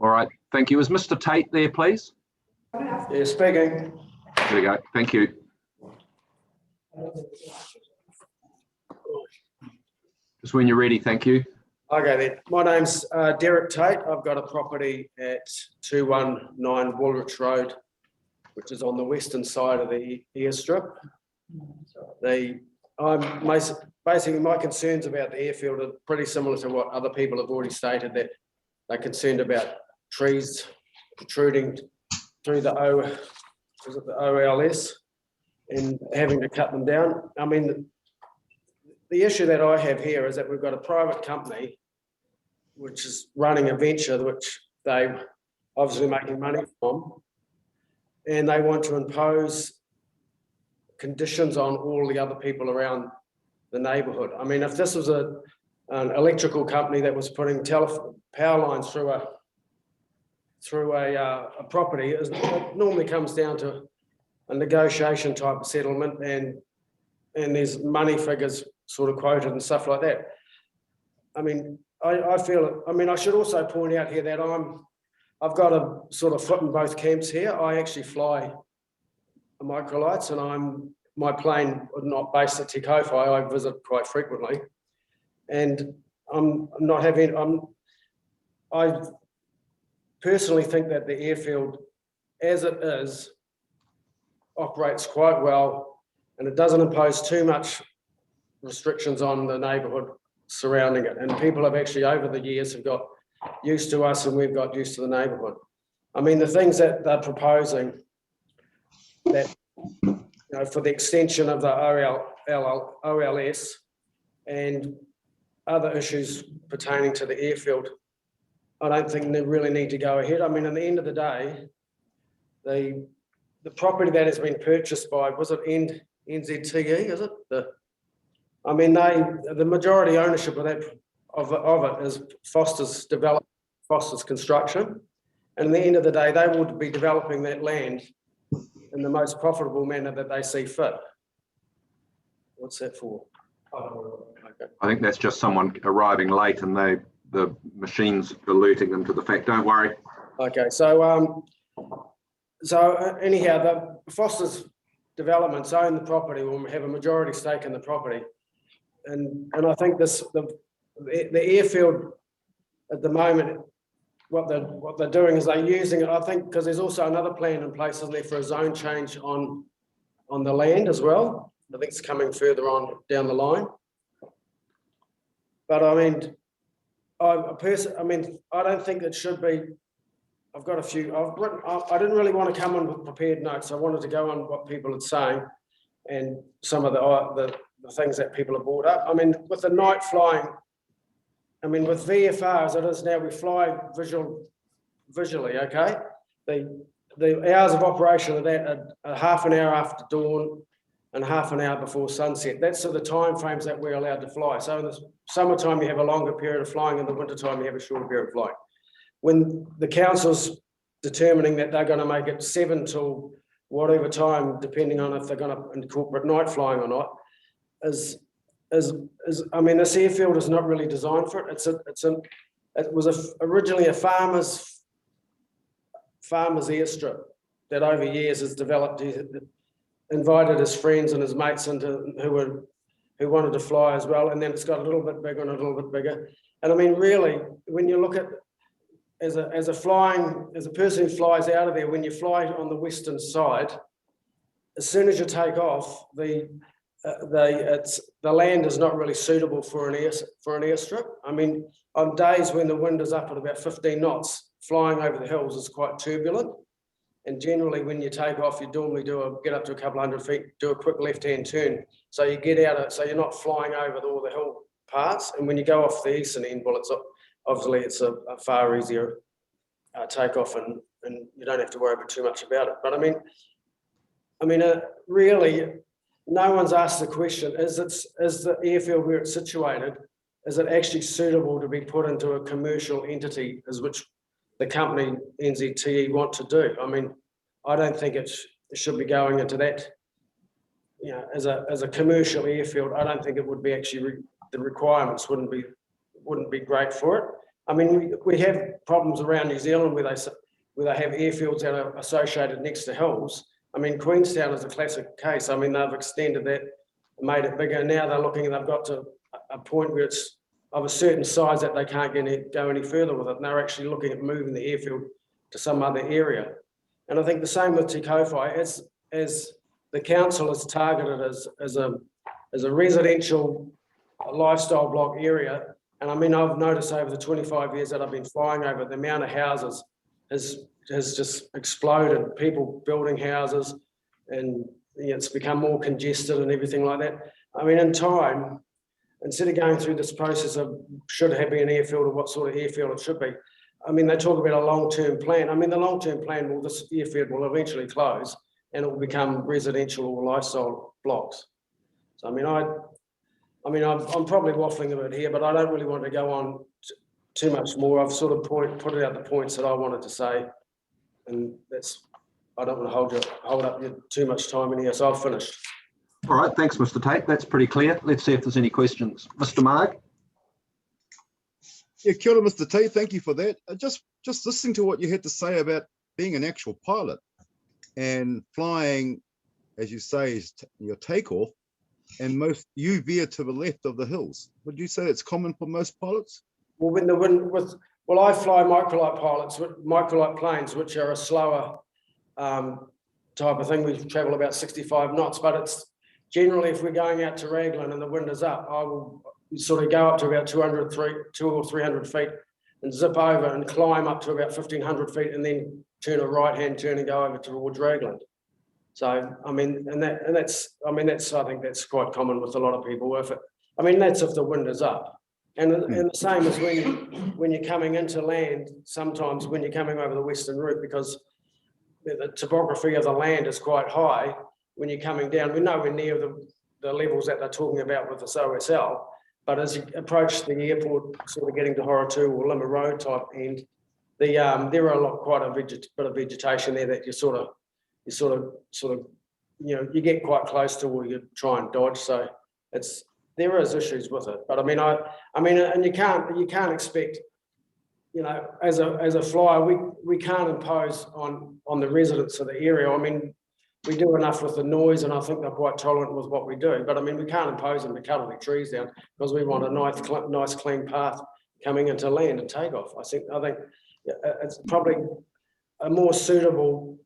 All right, thank you. Is Mr. Tate there, please? Yeah, speaking. There we go. Thank you. Just when you're ready, thank you. Okay then. My name's Derek Tate. I've got a property at 219 Woolwich Road, which is on the western side of the airstrip. Basically my concerns about the airfield are pretty similar to what other people have already stated, that they're concerned about trees protruding through the OLS and having to cut them down. I mean, the issue that I have here is that we've got a private company which is running a venture which they obviously making money from, and they want to impose conditions on all the other people around the neighbourhood. I mean, if this was an electrical company that was putting power lines through a property, it normally comes down to a negotiation type of settlement, and there's money figures sort of quoted and stuff like that. I mean, I feel, I mean, I should also point out here that I've got a sort of foot in both camps here. I actually fly microlights, and my plane is not based at Te Kowhai. I visit quite frequently, and I personally think that the airfield, as it is, operates quite well, and it doesn't impose too much restrictions on the neighbourhood surrounding it. And people have actually, over the years, have got used to us, and we've got used to the neighbourhood. I mean, the things that they're proposing, that, you know, for the extension of the OLS and other issues pertaining to the airfield, I don't think they really need to go ahead. I mean, at the end of the day, the property that has been purchased by, was it NZTE, is it? I mean, the majority ownership of it is Foster's Construction. And at the end of the day, they would be developing that land in the most profitable manner that they see fit. What's that for? Okay. I think that's just someone arriving late, and the machine's alerting them to the fact. Don't worry. Okay, so anyhow, the Foster's Developments own the property, will have a majority stake in the property, and I think the airfield at the moment, what they're doing is they're using it, I think, because there's also another plan in place, isn't there, for a zone change on the land as well. I think it's coming further on down the line. But I mean, I don't think it should be. I've got a few. I didn't really want to come on with prepared notes. I wanted to go on what people are saying and some of the things that people have brought up. I mean, with the night flying, I mean, with VFR as it is now, we fly visually, okay? The hours of operation of that are half an hour after dawn and half an hour before sunset. That's the time frames that we're allowed to fly. So in the summertime, you have a longer period of flying. In the wintertime, you have a shorter period of flying. When the council's determining that they're going to make it 7 till whatever time, depending on if they're going to incorporate night flying or not, I mean, this airfield is not really designed for it. It was originally a farmer's airstrip that over years has developed. He invited his friends and his mates into who wanted to fly as well, and then it's got a little bit bigger and a little bit bigger. And I mean, really, when you look at as a person who flies out of there, when you fly on the western side, as soon as you take off, the land is not really suitable for an airstrip. I mean, on days when the wind is up at about 15 knots, flying over the hills is quite turbulent. And generally, when you take off, you normally get up to a couple hundred feet, do a quick left-hand turn, so you get out so you're not flying over all the hill parts. And when you go off the eastern end, well, it's a far easier takeoff, and you don't have to worry too much about it. But I mean, really, no one's asked the question: is the airfield where it's situated, is it actually suitable to be put into a commercial entity, as which the company NZTE want to do? I mean, I don't think it should be going into that. You know, as a commercial airfield, I don't think it would be actually the requirements wouldn't be great for it. I mean, we have problems around New Zealand where they have airfields that are associated next to hills. I mean, Queenstown is a classic case. I mean, they've extended that, made it bigger. Now they're looking, and they've got to a point where it's of a certain size that they can't go any further with it. And they're actually looking at moving the airfield to some other area. And I think the same with Te Kowhai, as the council is targeted as a residential lifestyle block area. And I mean, I've noticed over the 25 years that I've been flying over, the amount of houses has just exploded. People building houses, and it's become more congested and everything like that. I mean, in time, instead of going through this process of should it be an airfield or what sort of airfield it should be, I mean, they talk about a long-term plan. I mean, the long-term plan will, this airfield will eventually close and it will become residential or lifestyle blocks. So, I mean, I'm probably waffling a bit here, but I don't really want to go on too much more. I've sort of put out the points that I wanted to say, and I don't want to hold up too much time in here, so I've finished. All right, thanks, Mr. Tate. That's pretty clear. Let's see if there's any questions. Mr. Marg? Yeah, kia ora, Mr. Tate. Thank you for that. Just listening to what you had to say about being an actual pilot and flying, as you say, is your takeoff, and you veer to the left of the hills. Would you say it's common for most pilots? Well, I fly microlight planes, which are a slower type of thing. We travel about 65 knots, but it's generally, if we're going out to Raglan and the wind is up, I will sort of go up to about 200 or 300 feet and zip over and climb up to about 1,500 feet and then turn a right-hand turn and go over towards Raglan. So, I mean, I think that's quite common with a lot of people. That's if the wind is up. And the same as when you're coming into land, sometimes when you're coming over the western route, because the topography of the land is quite high, when you're coming down, we're nowhere near the levels that they're talking about with this OSL, but as you approach the airport, sort of getting to Horatu or Lima Road type end, there are quite a bit of vegetation there that you get quite close to, or you try and dodge. So there is issues with it, but and you can't expect, as a flyer, we can't impose on the residents of the area. I mean, we do enough with the noise, and I think they're quite tolerant with what we do. But I mean, we can't impose them to cut all the trees down because we want a nice clean path coming into land and takeoff. I think it's probably a more suitable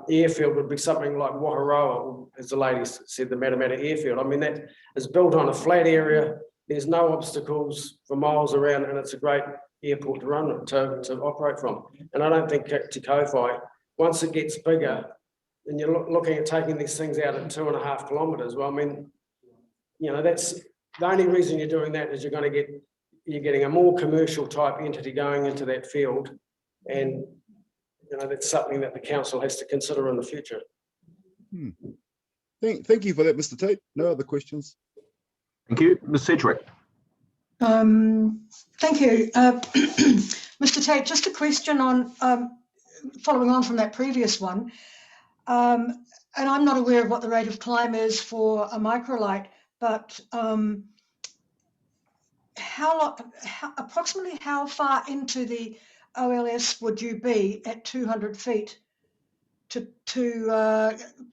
airfield would be something like Waharoa, as the lady said, the Matamata airfield. I mean, that is built on a flat area. There's no obstacles for miles around, and it's a great airport to operate from. And I don't think Te Kowhai, once it gets bigger, and you're looking at taking these things out at 2.5 kilometres. Well, I mean, that's the only reason you're doing that is you're getting a more commercial type entity going into that field, and that's something that the council has to consider in the future. Thank you for that, Mr. Tate. No other questions. Thank you. Ms. Sedgwick. Thank you. Mr. Tate, just a question on following on from that previous one. And I'm not aware of what the rate of climb is for a microlight, but approximately how far into the OLS would you be at 200 feet to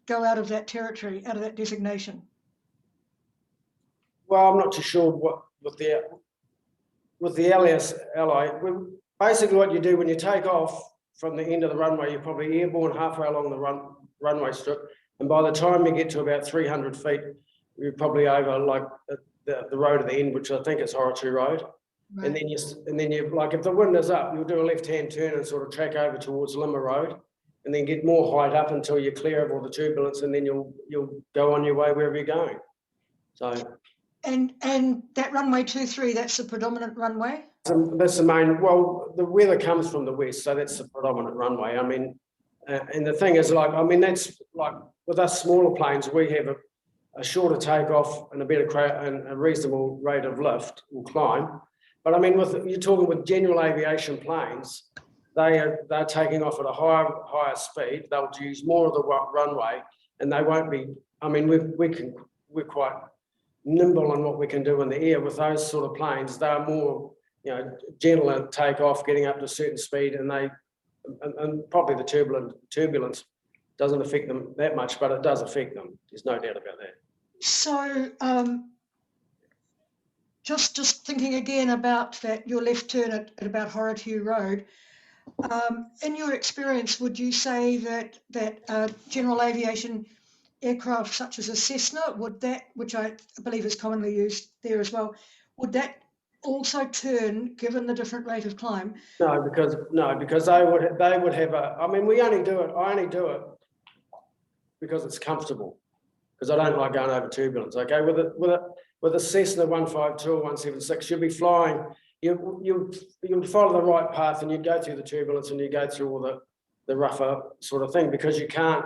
go out of that territory, out of that designation? Well, I'm not too sure what with the LSLI. Basically, what you do when you take off from the end of the runway, you're probably airborne halfway along the runway strip, and by the time you get to about 300 feet, you're probably over like the road at the end, which I think is Horatu Road. Right. And then you like, if the wind is up, you'll do a left-hand turn and sort of track over towards Lima Road, and then get more height up until you're clear of all the turbulence, and then you'll go on your way wherever you're going. So. And that runway 23, that's the predominant runway? That's the main. Well, the weather comes from the west, so that's the predominant runway. I mean, and the thing is, that's like with us smaller planes, we have a shorter takeoff and a reasonable rate of lift or climb. But I mean, you're talking with general aviation planes, they're taking off at a higher speed. They'll use more of the runway, and they won't be. I mean, we're quite nimble on what we can do in the air with those sort of planes. They're more gentle take off, getting up to a certain speed, and probably the turbulence doesn't affect them that much, but it does affect them. There's no doubt about that. So just thinking again about your left turn at about Horrituhe Road. In your experience, would you say that general aviation aircraft such as a Cessna, which I believe is commonly used there as well, would that also turn given the different rate of climb? No, because they would have I only do it because it's comfortable, because I don't like going over turbulence. Okay, with a Cessna 152 or 176, you'll be flying. You follow the right path, and you go through the turbulence, and you go through all the rougher sort of thing, because you can't.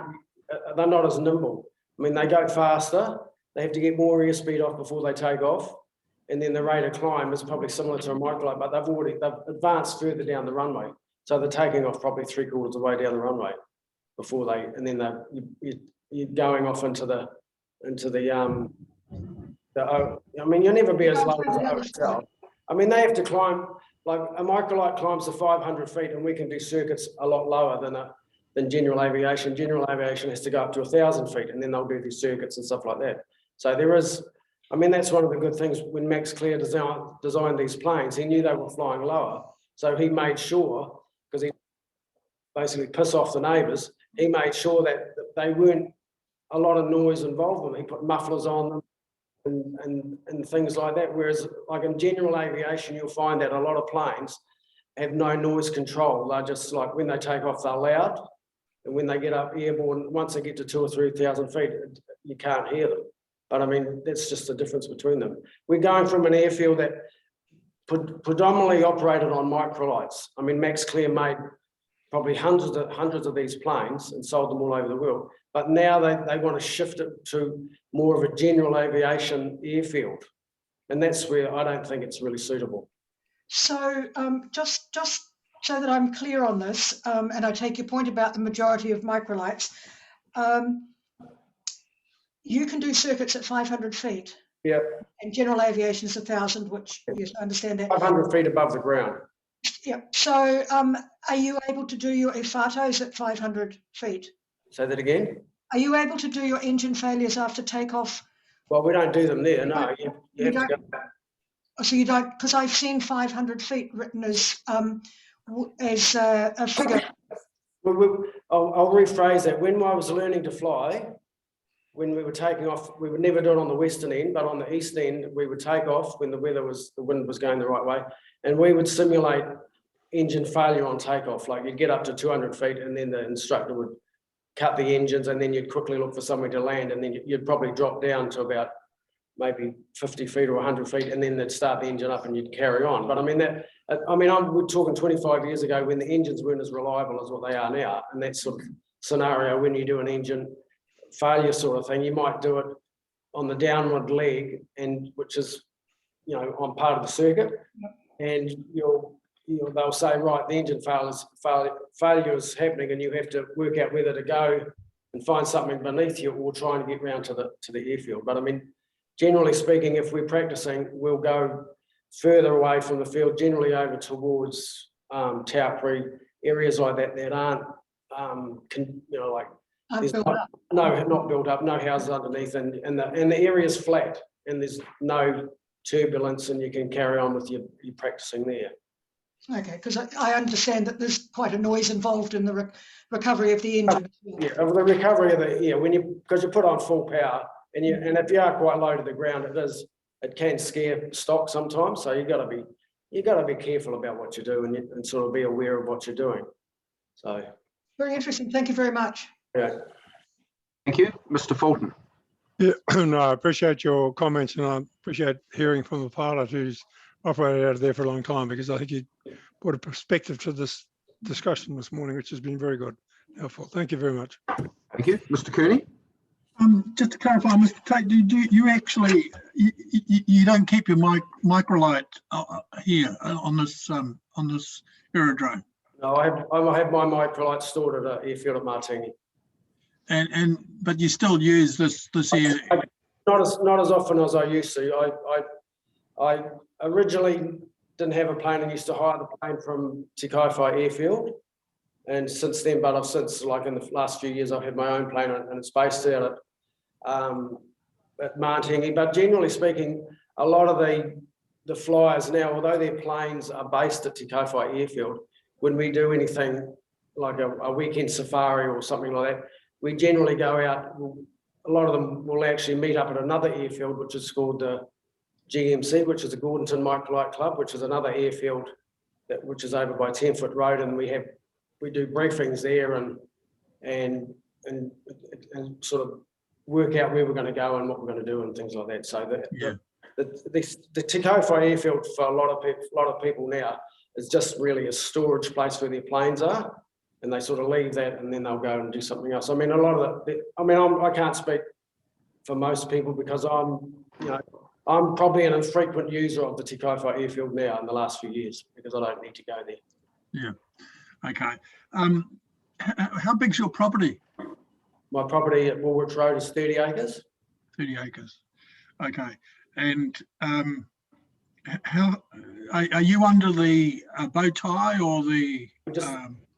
They're not as nimble. They go faster. They have to get more airspeed off before they take off, and then the rate of climb is probably similar to a microlight, but they've advanced further down the runway, so they're taking off probably 3/4 of the way down the runway before you're going off into the you'll never be as low as OSL. They have to climb, like a microlight climbs to 500 feet, and we can do circuits a lot lower than general aviation. General aviation has to go up to 1,000 feet, and then they'll do these circuits and stuff like that. So there is, that's one of the good things when Max Clear designed these planes. He knew they were flying lower, so he made sure, because he basically piss off the neighbours, he made sure that they weren't a lot of noise involved in them. He put mufflers on them and things like that. Whereas like in general aviation, you'll find that a lot of planes have no noise control. They're just like, when they take off, they're loud. And when they get up airborne, once they get to 2,000 or 3,000 feet, you can't hear them. But that's just the difference between them. We're going from an airfield that predominantly operated on microlights. Max Clear made probably hundreds of these planes and sold them all over the world. But now they want to shift it to more of a general aviation airfield. And that's where I don't think it's really suitable. So just so that I'm clear on this, and I take your point about the majority of microlights, you can do circuits at 500 feet. Yeah. And general aviation is 1,000, which yes, I understand that. 500 feet above the ground. Yeah. So are you able to do your EFATOs at 500 feet? Say that again? Are you able to do your engine failures after takeoff? Well, we don't do them there, no. You have to go back. So you don't, because I've seen 500 feet written as a figure. I'll rephrase that. When I was learning to fly, when we were taking off, we would never do it on the western end, but on the east end, we would take off when the wind was going the right way, and we would simulate engine failure on takeoff. Like you'd get up to 200 feet, and then the instructor would cut the engines, and then you'd quickly look for somewhere to land, and then you'd probably drop down to about maybe 50 feet or 100 feet, and then they'd start the engine up and you'd carry on. But we're talking 25 years ago when the engines weren't as reliable as what they are now. And that sort of scenario, when you do an engine failure sort of thing, you might do it on the downward leg, and which is, on part of the circuit. Yep. And they'll say, right, the engine failure is happening, and you have to work out whether to go and find something beneath you or try and get round to the airfield. But generally speaking, if we're practicing, we'll go further away from the field, generally over towards Taupiri, areas like that aren't, there's not built up, no houses underneath, and the area's flat, and there's no turbulence, and you can carry on with your practicing there. Okay, because I understand that there's quite a noise involved in the recovery of the engine. Yeah, of the recovery of because you put on full power. And if you are quite low to the ground, it can scare stock sometimes. So you got to be careful about what you do and sort of be aware of what you're doing. So very interesting. Thank you very much. Yeah. Thank you, Mr. Fulton. Yeah, no, I appreciate your comments, and I appreciate hearing from the pilot who's operated out of there for a long time, because I think you brought a perspective to this discussion this morning, which has been very good, helpful. Thank you very much. Thank you, Mr. Cooney. Just to clarify, Mr. Tate, do you actually you don't keep your microlight here on this aerodrome? No, I have my microlight stored at an airfield at Martini. But you still use this air? Not as often as I used to. I originally didn't have a plane and used to hire the plane from Te Kaiwhai Airfield. And since then, but I've since, like in the last few years, I've had my own plane and it's based out at Matangi. But generally speaking, a lot of the flyers now, although their planes are based at Te Kaiwhai Airfield, when we do anything like a weekend safari or something like that, we generally go out. A lot of them will actually meet up at another airfield, which is called the GMC, which is the Gordonton Microlight Club, which is another airfield which is over by 10-foot road, and we do briefings there and sort of work out where we're going to go and what we're going to do and things like that. So the Te Kaiwhai Airfield for a lot of people now is just really a storage place where their planes are, and they sort of leave that and then they'll go and do something else. I mean, a lot of I can't speak for most people because I'm probably an infrequent user of the Te Kaiwhai Airfield now in the last few years because I don't need to go there. Yeah. Okay. How big's your property? My property at Woolwich Road is 30 acres. 30 acres. Okay. And how are you under the bow tie or the?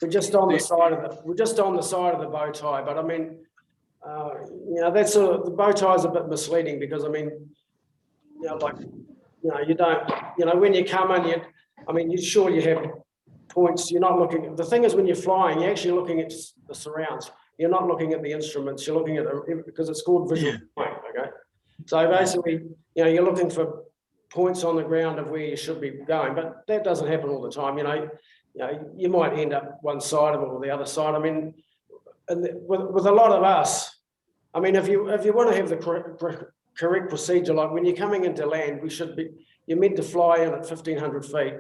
We're just on the side of the bow tie, but I mean, that's the bow tie is a bit misleading because I mean, you don't, when you come in, you have points. You're not looking. The thing is, when you're flying, you're actually looking at the surrounds. You're not looking at the instruments. You're looking at because it's called visual flying. Okay, so basically, you're looking for points on the ground of where you should be going, but that doesn't happen all the time. You might end up one side of it or the other side. I mean, and with a lot of us, I mean, if you want to have the correct procedure, like when you're coming into land, you're meant to fly in at 1,500 feet,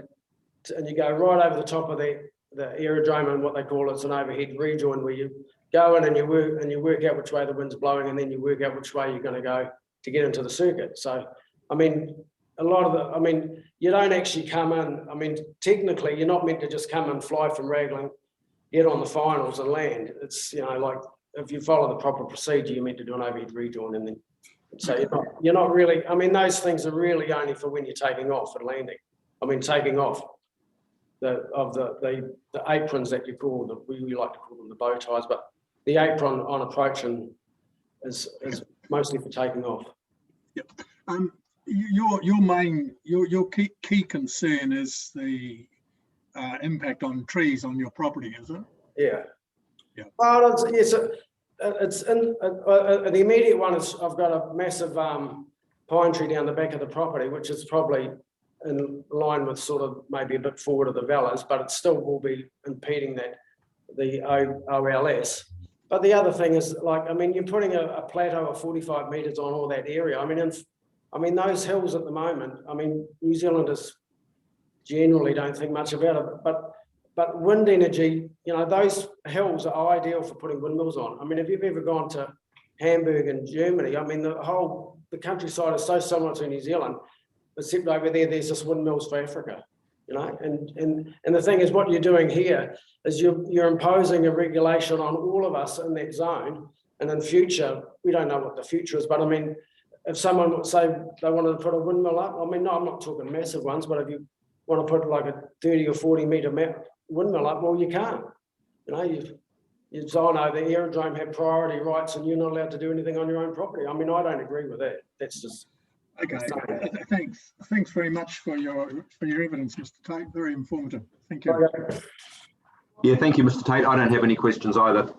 and you go right over the top of the aerodrome, and what they call it's an overhead rejoin, where you go in and you work out which way the wind's blowing, and then you work out which way you're going to go to get into the circuit. So, I mean, you don't actually come in. I mean, technically, you're not meant to just come and fly from Raglan, get on the finals and land. It's, like if you follow the proper procedure, you're meant to do an overhead rejoin, and then so you're not really. I mean, those things are really only for when you're taking off and landing. I mean, taking off the aprons that you call we like to call them the bow ties, but the apron on approaching is mostly for taking off. Yep. Your key concern is the impact on trees on your property, is it? Yeah. Yeah. Well, it's in the immediate one is I've got a massive pine tree down the back of the property, which is probably in line with sort of maybe a bit forward of the Vellas, but it still will be impeding the OLS. But the other thing is, you're putting a plateau of 45 metres on all that area. I mean, those hills at the moment, New Zealanders generally don't think much about it, but wind energy, those hills are ideal for putting windmills on. I mean, if you've ever gone to Hamburg in Germany, I mean, the countryside is so similar to New Zealand, except over there's just windmills for Africa, and the thing is, what you're doing here is you're imposing a regulation on all of us in that zone, and in future, we don't know what the future is, but I mean, if someone would say they wanted to put a windmill up, I mean, no, I'm not talking massive ones, but if you want to put like a 30 or 40 metre windmill up, well, you can't. You sign over the aerodrome have priority rights, and you're not allowed to do anything on your own property. I mean, I don't agree with that. That's just okay. Thanks very much for your evidence, Mr. Tate. Very informative. Thank you. Okay. Yeah, thank you, Mr. Tate. I don't have any questions either.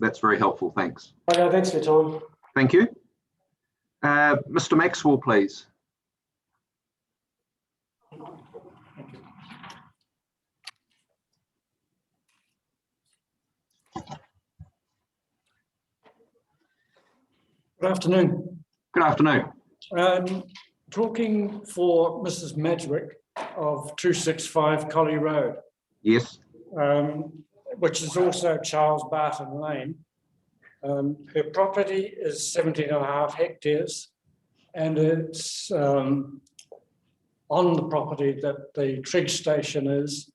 That's very helpful. Thanks. Okay, thanks for your time. Thank you. Mr. Maxwell, please. Good afternoon. Good afternoon. Talking for Mrs. Madgwick of 265 Collie Road. Yes. Which is also Charles Barton Lane. Her property is 17.5 hectares, and it's on the property that the Trigg station is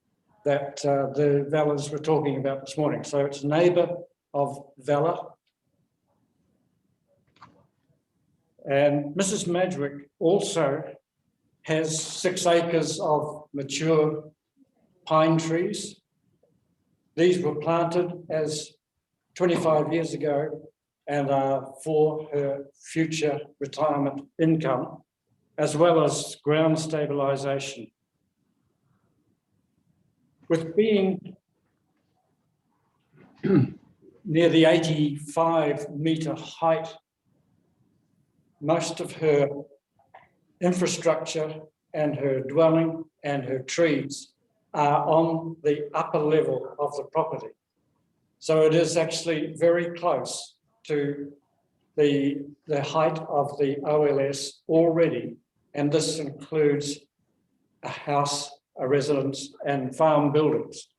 that the Vellas were talking about this morning. So it's a neighbour of Vella. And Mrs. Madgwick also has 6 acres of mature pine trees. These were planted as 25 years ago and are for her future retirement income, as well as ground stabilisation. With being near the 85-metre height, most of her infrastructure and her dwelling and her trees are on the upper level of the property. So it is actually very close to the height of the OLS already, and this includes a house, a residence, and farm buildings.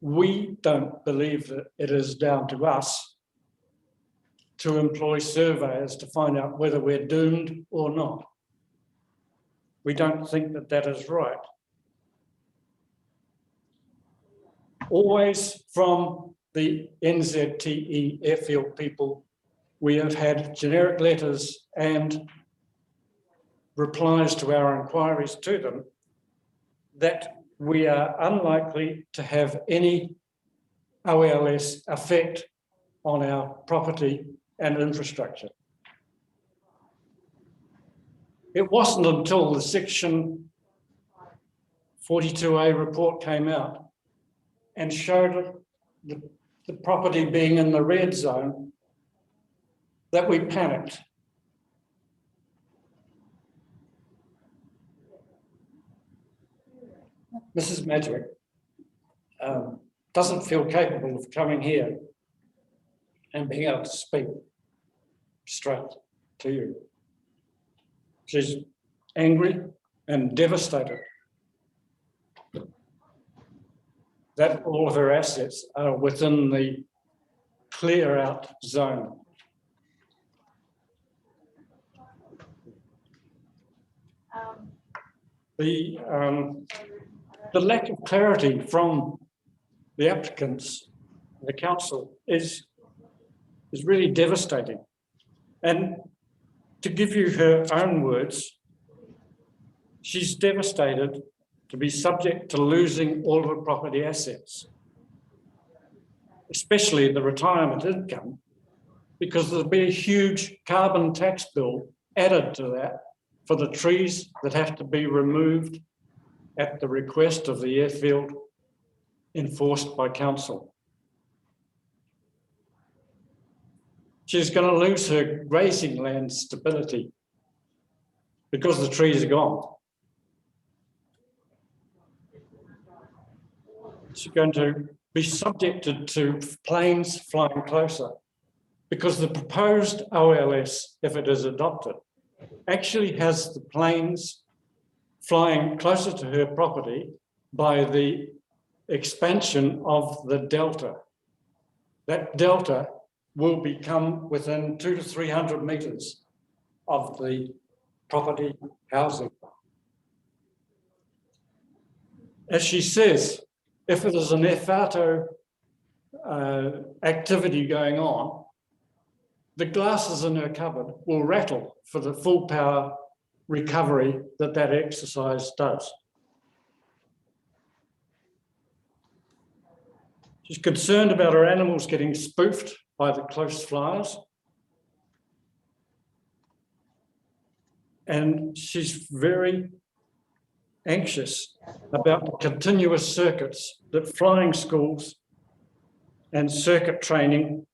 We don't believe that it is down to us to employ surveyors to find out whether we're doomed or not. We don't think that that is right. Always from the NZTE airfield people, we have had generic letters and replies to our inquiries to them that we are unlikely to have any OLS effect on our property and infrastructure. It wasn't until the Section 42A report came out and showed the property being in the red zone that we panicked. Mrs. Madgwick doesn't feel capable of coming here and being able to speak straight to you. She's angry and devastated that all of her assets are within the clear out zone. The lack of clarity from the applicants, the council, is really devastating. And to give you her own words, she's devastated to be subject to losing all of her property assets, especially the retirement income, because there'll be a huge carbon tax bill added to that for the trees that have to be removed at the request of the airfield, enforced by council. She's going to lose her grazing land stability because the trees are gone. She's going to be subjected to planes flying closer because the proposed OLS, if it is adopted, actually has the planes flying closer to her property by the expansion of the delta. That delta will become within 200 to 300 metres of the property housing. As she says, if there's an FATO activity going on, the glasses in her cupboard will rattle for the full power recovery that exercise does. She's concerned about her animals getting spoofed by the close flyers. And she's very anxious about the continuous circuits that flying schools and circuit training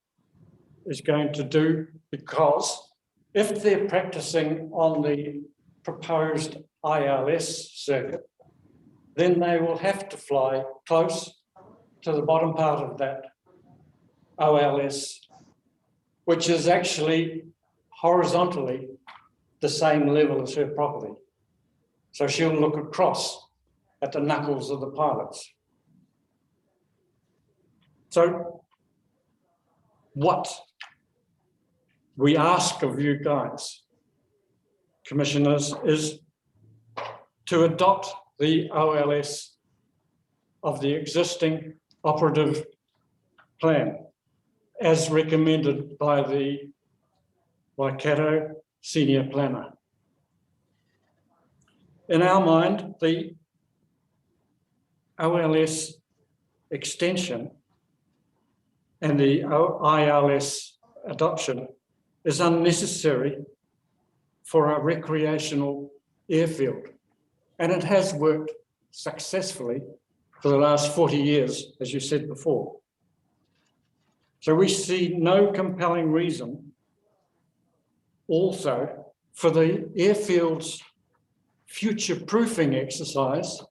is going to do, because if they're practicing on the proposed ILS circuit, then they will have to fly close to the bottom part of that OLS, which is actually horizontally the same level as her property. So she'll look across at the knuckles of the pilots. So what we ask of you guys, commissioners, is to adopt the OLS of the existing operative plan as recommended by the Waikato senior planner. In our mind, the OLS extension and the ILS adoption is unnecessary for a recreational airfield. And it has worked successfully for the last 40 years, as you said before. So we see no compelling reason also for the airfield's future-proofing exercise,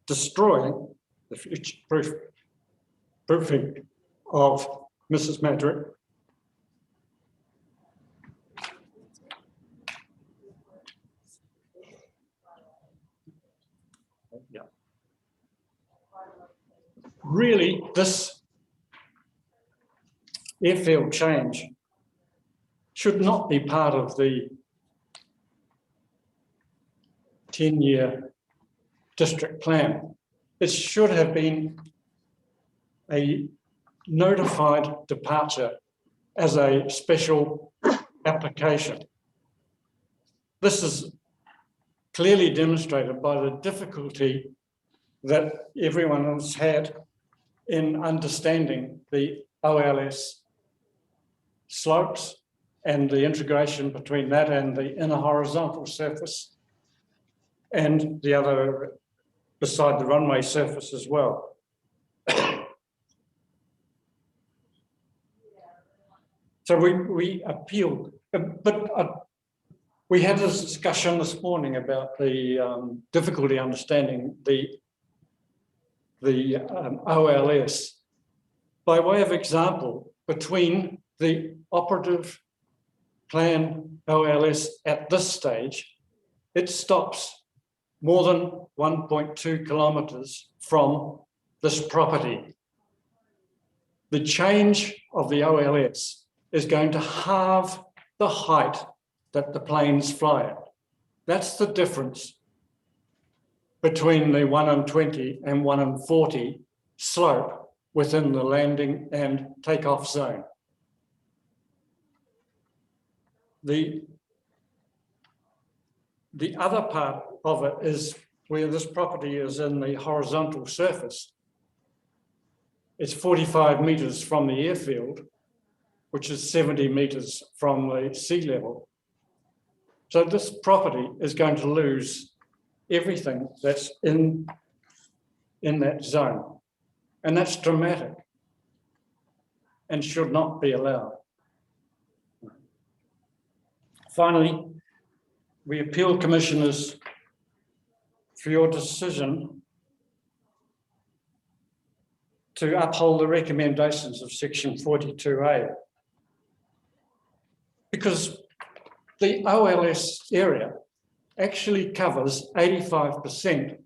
destroying the future-proofing of Mrs. Madrick. Yeah. Really, this airfield change should not be part of the 10-year district plan. It should have been a notified departure as a special application. This is clearly demonstrated by the difficulty that everyone has had in understanding the OLS slopes and the integration between that and the inner horizontal surface and the other beside the runway surface as well. So we appealed, but we had this discussion this morning about the difficulty understanding the OLS. By way of example, between the operative plan OLS at this stage, it stops more than 1.2 kilometres from this property. The change of the OLS is going to halve the height that the planes fly at. That's the difference between the 1 in 20 and 1 in 40 slope within the landing and takeoff zone. The other part of it is where this property is in the horizontal surface. It's 45 metres from the airfield, which is 70 metres from the sea level. So this property is going to lose everything that's in that zone. And that's dramatic and should not be allowed. Finally, we appeal, Commissioners, for your decision to uphold the recommendations of Section 42A. Because the OLS area actually covers 85%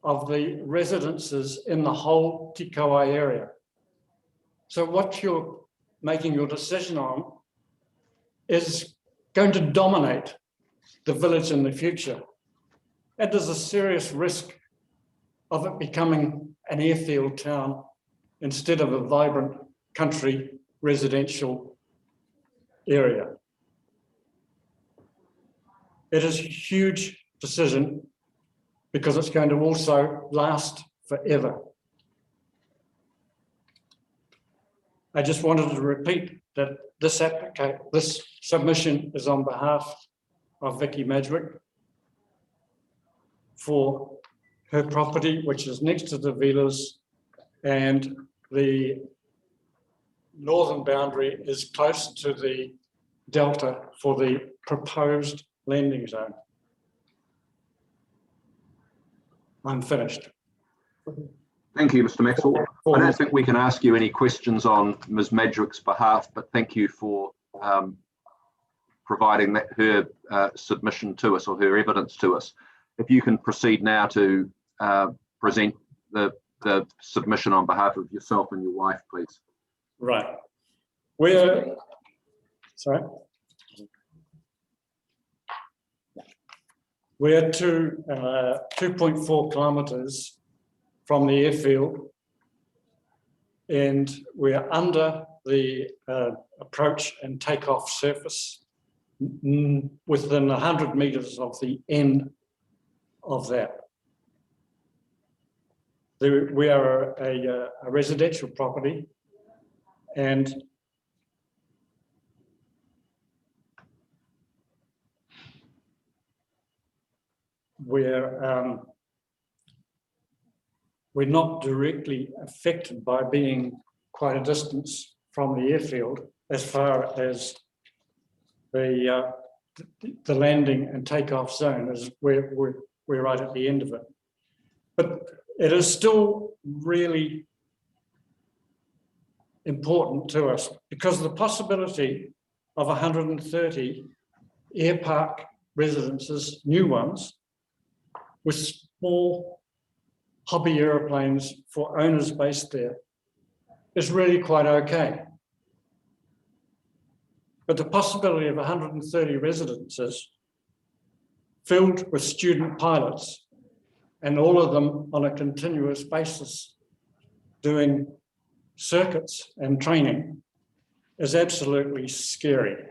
of the residences in the whole Te Kauai area. So what you're making your decision on is going to dominate the village in the future. And there's a serious risk of it becoming an airfield town instead of a vibrant country residential area. It is a huge decision because it's going to also last forever. I just wanted to repeat that this submission is on behalf of Vicky Madrick for her property, which is next to the villas, and the northern boundary is close to the delta for the proposed landing zone. I'm finished. Thank you, Mr. Maxwell. I don't think we can ask you any questions on Ms. Madrick's behalf, but thank you for providing her submission to us, or her evidence to us. If you can proceed now to present the submission on behalf of yourself and your wife, please. Right. We're 2.4 kilometres from the airfield, and we're under the approach and takeoff surface within 100 metres of the end of that. We are a residential property, and we're not directly affected by being quite a distance from the airfield as far as the landing and takeoff zone, as we're right at the end of it. But it is still really important to us because of the possibility of 130 air park residences, new ones, with small hobby aeroplanes for owners based there is really quite okay. But the possibility of 130 residences filled with student pilots and all of them on a continuous basis doing circuits and training is absolutely scary.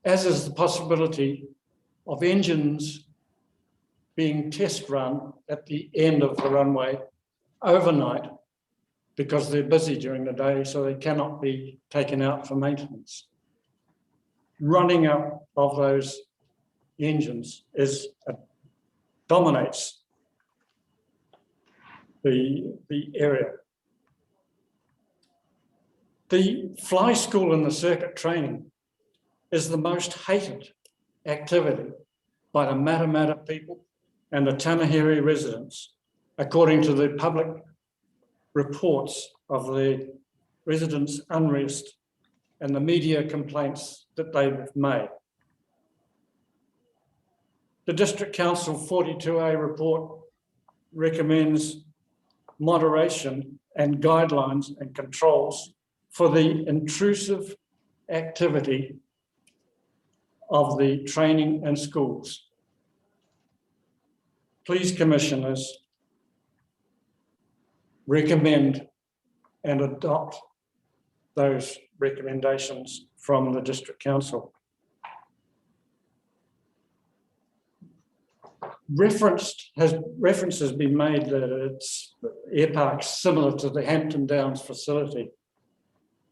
As is the possibility of engines being test run at the end of the runway overnight because they're busy during the day, so they cannot be taken out for maintenance. Running up of those engines dominates the area. The fly school and the circuit training is the most hated activity by the Matamata people and the Tanahere residents, according to the public reports of the residents' unrest and the media complaints that they've made. The District Council 42A report recommends moderation and guidelines and controls for the intrusive activity of the training and schools. Please, commissioners, recommend and adopt those recommendations from the District Council. Reference has been made that it's air parks similar to the Hampton Downs facility.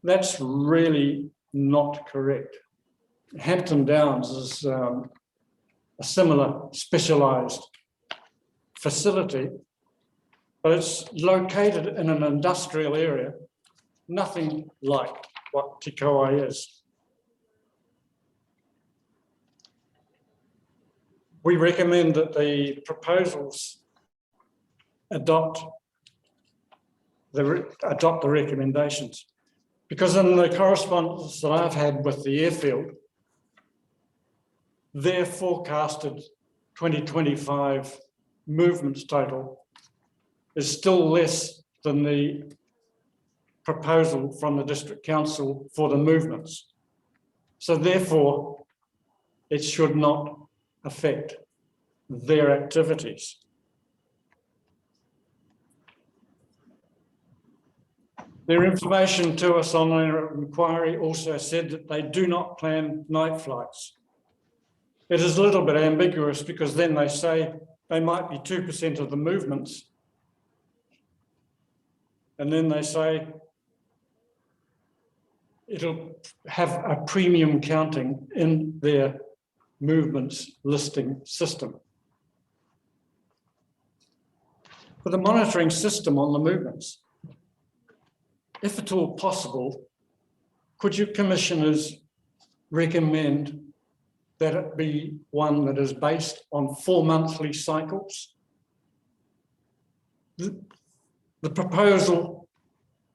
That's really not correct. Hampton Downs is a similar specialised facility, but it's located in an industrial area, nothing like what Te Kowai is. We recommend that the proposals adopt the recommendations, because in the correspondence that I've had with the airfield, their forecasted 2025 movements total is still less than the proposal from the District Council for the movements. So therefore, it should not affect their activities. Their information to us on their inquiry also said that they do not plan night flights. It is a little bit ambiguous because then they say they might be 2% of the movements. And then they say it'll have a premium counting in their movements listing system. For the monitoring system on the movements, if at all possible, could you commissioners recommend that it be one that is based on 4 monthly cycles? The proposal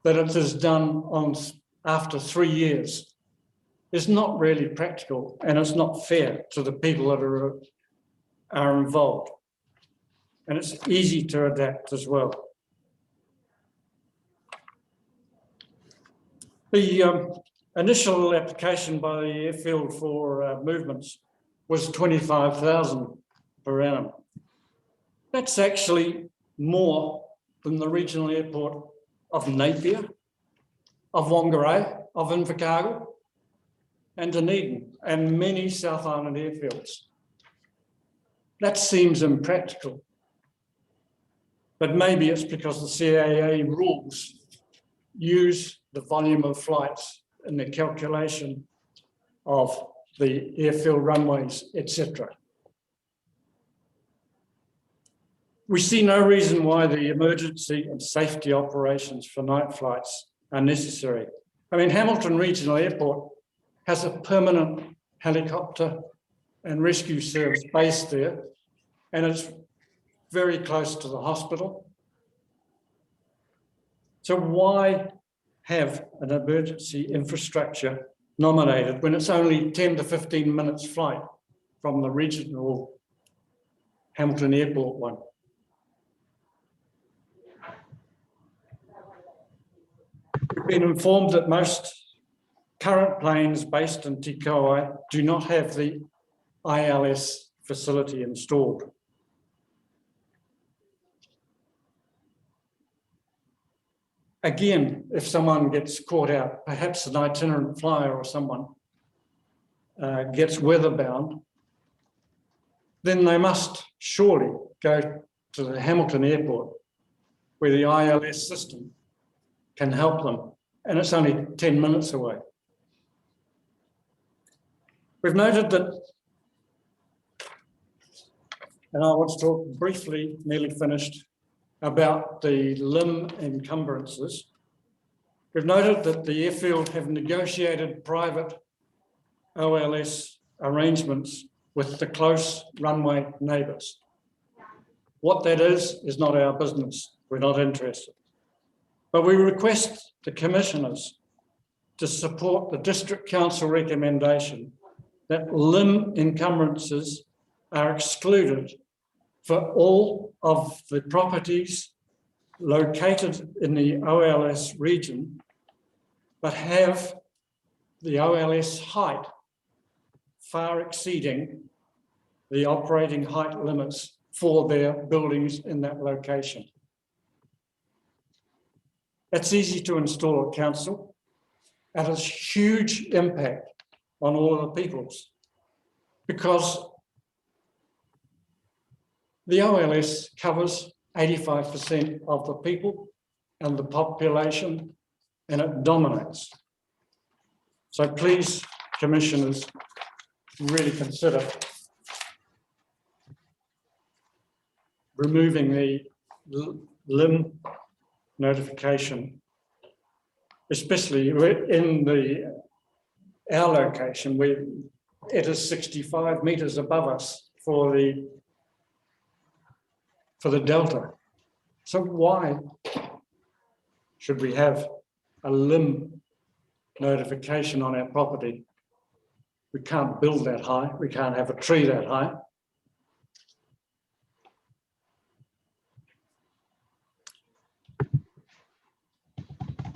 that it is done after 3 years is not really practical, and it's not fair to the people that are involved. And it's easy to adapt as well. The initial application by the airfield for movements was 25,000 per annum. That's actually more than the regional airport of Napier, of Whangarei, of Invercargill, and Dunedin, and many South Island airfields. That seems impractical. But maybe it's because the CAA rules use the volume of flights in the calculation of the airfield runways, etc. We see no reason why the emergency and safety operations for night flights are necessary. I mean, Hamilton Regional Airport has a permanent helicopter and rescue service based there, and it's very close to the hospital. So why have an emergency infrastructure nominated when it's only 10 to 15 minutes flight from the regional Hamilton Airport one? We've been informed that most current planes based in Te Kowai do not have the ILS facility installed. Again, if someone gets caught out, perhaps an itinerant flyer or someone gets weatherbound, then they must surely go to the Hamilton Airport where the ILS system can help them, and it's only 10 minutes away. We've noted that, and I want to talk briefly, nearly finished, about the LIM encumbrances. We've noted that the airfield have negotiated private OLS arrangements with the close runway neighbours. What that is not our business. We're not interested. But we request the commissioners to support the District Council recommendation that LIM encumbrances are excluded for all of the properties located in the OLS region, but have the OLS height far exceeding the operating height limits for their buildings in that location. It's easy to install at council. It has huge impact on all of the peoples, because the OLS covers 85% of the people and the population, and it dominates. So please, commissioners, really consider removing the LIM notification, especially in our location where it is 65 metres above us for the delta. So why should we have a LIM notification on our property? We can't build that high. We can't have a tree that high.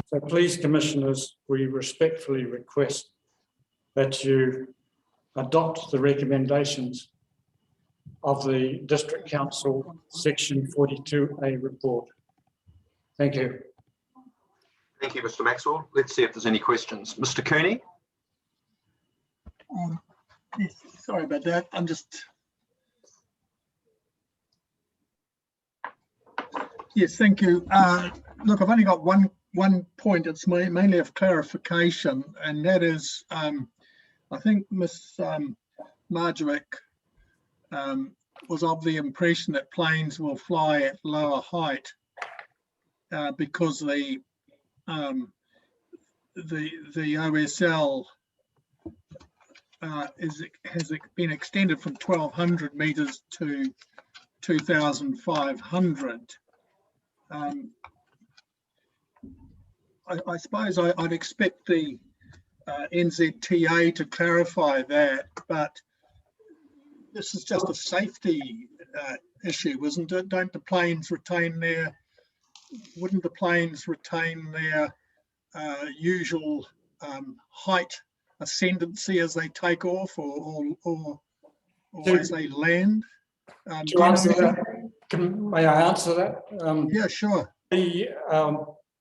So please, commissioners, we respectfully request that you adopt the recommendations of the District Council Section 42A report. Thank you. Thank you, Mr. Maxwell. Let's see if there's any questions. Mr. Cooney? Yes, sorry about that. I'm just... Yes, thank you. Look, I've only got one point. It's mainly of clarification, and that is, I think Ms. Marjowick was of the impression that planes will fly at lower height because the OSL has been extended from 1,200 metres to 2,500. I suppose I'd expect the NZTA to clarify that, but this is just a safety issue, isn't it? Wouldn't the planes retain their usual height ascendancy as they take off or as they land? To answer that, may I answer that? Yeah, sure. The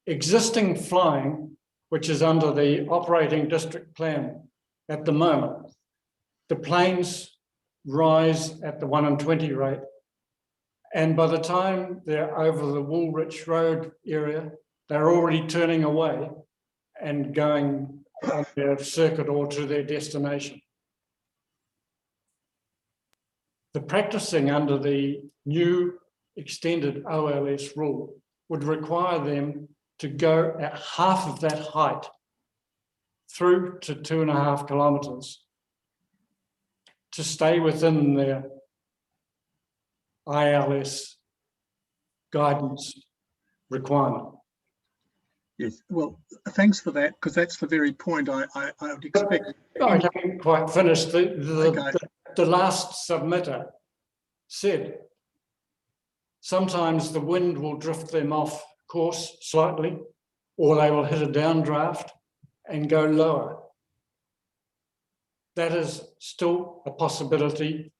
existing flying, which is under the operating district plan at the moment, the planes rise at the 1 in 20 rate. And by the time they're over the Woolwich Road area, they're already turning away and going on their circuit or to their destination. The practicing under the new extended OLS rule would require them to go at half of that height through to 2.5 kilometres to stay within their ILS guidance requirement. Yes, well, thanks for that, because that's the very point I would expect. I haven't quite finished. Okay. The last submitter said sometimes the wind will drift them off course slightly, or they will hit a downdraft and go lower. That is still a possibility,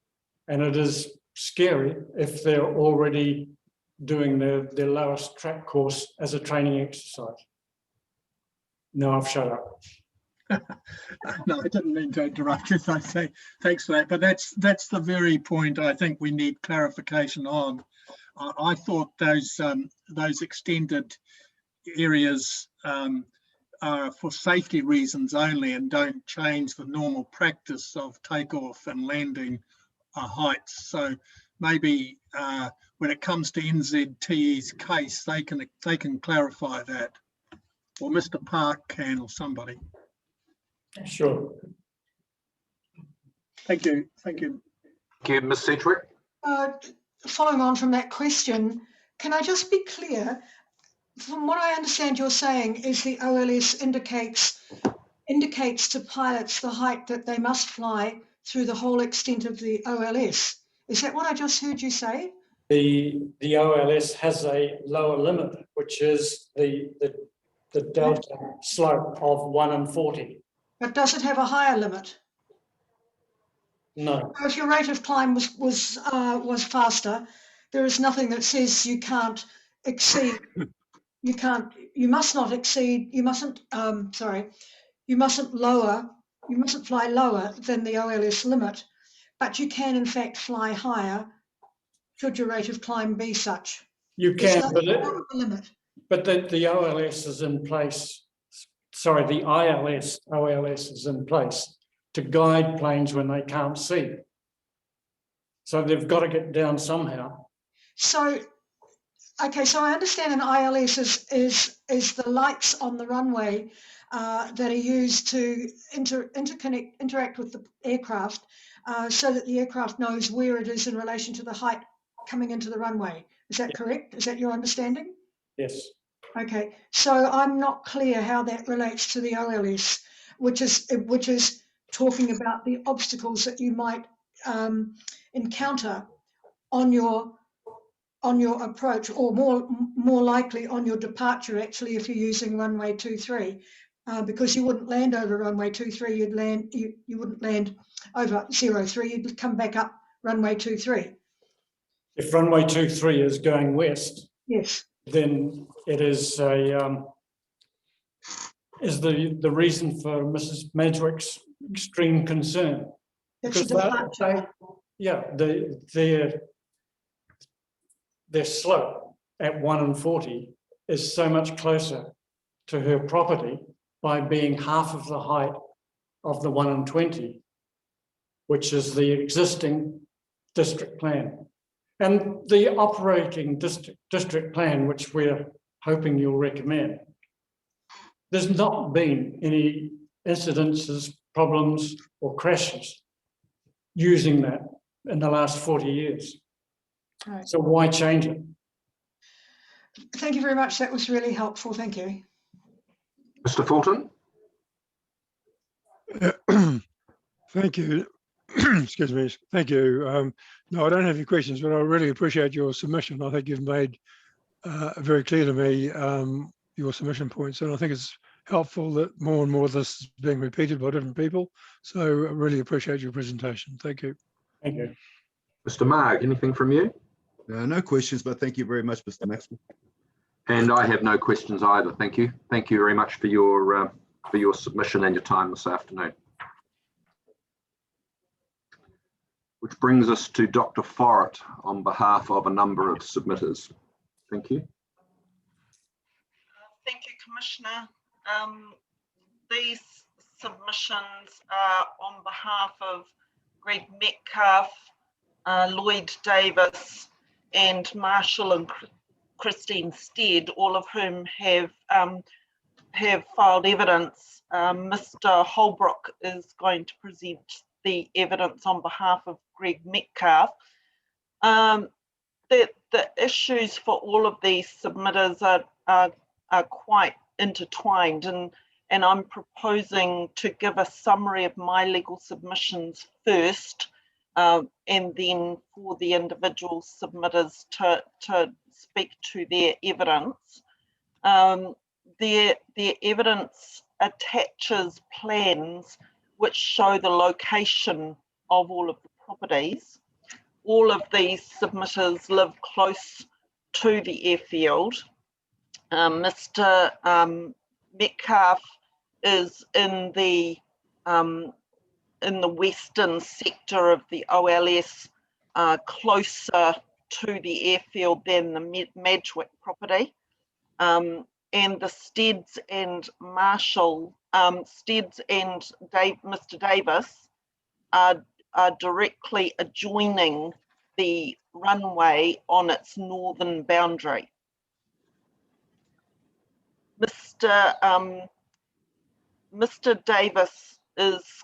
and it is scary if they're already doing their lowest track course as a training exercise. No, I've shut up. No, I didn't mean to interrupt you. I say thanks for that. But that's the very point I think we need clarification on. I thought those extended areas are for safety reasons only and don't change the normal practice of takeoff and landing heights. So maybe when it comes to NZTE's case, they can clarify that, or Mr. Park can, or somebody. Sure. Thank you. Thank you. Thank you, Ms. Sedgwick. Following on from that question, can I just be clear? From what I understand you're saying is the OLS indicates to pilots the height that they must fly through the whole extent of the OLS. Is that what I just heard you say? The OLS has a lower limit, which is the delta slope of 1 in 40. But does it have a higher limit? No. If your rate of climb was faster, there is nothing that says you can't exceed. You mustn't fly lower than the OLS limit, but you can in fact fly higher should your rate of climb be such. You can, but the OLS is in place. Sorry, the OLS is in place to guide planes when they can't see. So they've got to get down somehow. So, okay, so I understand an ILS is the lights on the runway that are used to interact with the aircraft so that the aircraft knows where it is in relation to the height coming into the runway. Is that correct? Is that your understanding? Yes. Okay, so I'm not clear how that relates to the OLS, which is talking about the obstacles that you might encounter on your approach, or more likely on your departure, actually, if you're using runway 23, because you wouldn't land over runway 23, you wouldn't land over 03, you'd come back up runway 23. If runway 23 is going west, yes, then it is the reason for Mrs. Madgwick's extreme concern. That's Because their slope at 1 in 40 is so much closer to her property by being half of the height of the 1 in 20, which is the existing district plan. And the operating district plan, which we're hoping you'll recommend, there's not been any incidences, problems, or crashes using that in the last 40 years. Right. So why change it? Thank you very much. That was really helpful. Thank you. Mr. Fulton? Thank you. Excuse me. Thank you. No, I don't have any questions, but I really appreciate your submission. I think you've made very clear to me your submission points, and I think it's helpful that more and more of this is being repeated by different people. So I really appreciate your presentation. Thank you. Thank you. Mr. Marg, anything from you? No questions, but thank you very much, Mr. Maxwell. And I have no questions either. Thank you. Thank you very much for your submission and your time this afternoon. which brings us to Dr. Forrett on behalf of a number of submitters. Thank you. Thank you, Commissioner. These submissions are on behalf of Greg Metcalf, Lloyd Davis, and Marshall and Christine Stead, all of whom have filed evidence. Mr. Holbrook is going to present the evidence on behalf of Greg Metcalf. The issues for all of these submitters are quite intertwined, and I'm proposing to give a summary of my legal submissions first, and then for the individual submitters to speak to their evidence. Their evidence attaches plans which show the location of all of the properties. All of these submitters live close to the airfield. Mr. Metcalf is in the western sector of the OLS, closer to the airfield than the Madgwick property. And the Steads and Marshall, Steads and Mr. Davis are directly adjoining the runway on its northern boundary. Mr. Davis is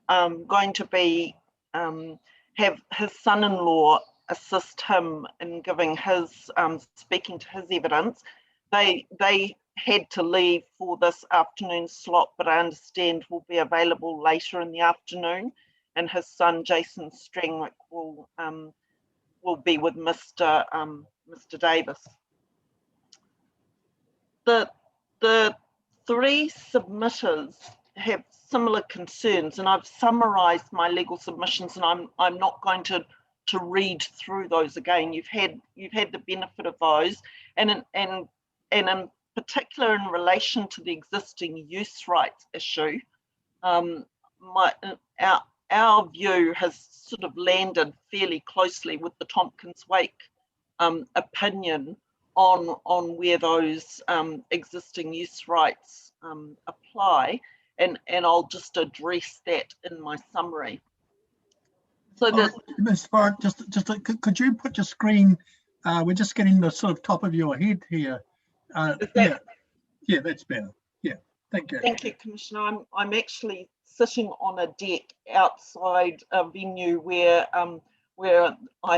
going to be have his son-in-law assist him in giving his speaking to his evidence. They had to leave for this afternoon slot, but I understand will be available later in the afternoon, and his son Jason Strangwick will be with Mr. Davis. The three submitters have similar concerns, and I've summarised my legal submissions, and I'm not going to read through those again. You've had the benefit of those, and in particular in relation to the existing use rights issue, our view has sort of landed fairly closely with the Tompkins Wake opinion on where those existing use rights apply, and I'll just address that in my summary. So that Ms. Forrett, could you put your screen? We're just getting the sort of top of your head here. Yeah, that's better. Yeah, thank you. Thank you, Commissioner. I'm actually sitting on a deck outside a venue where I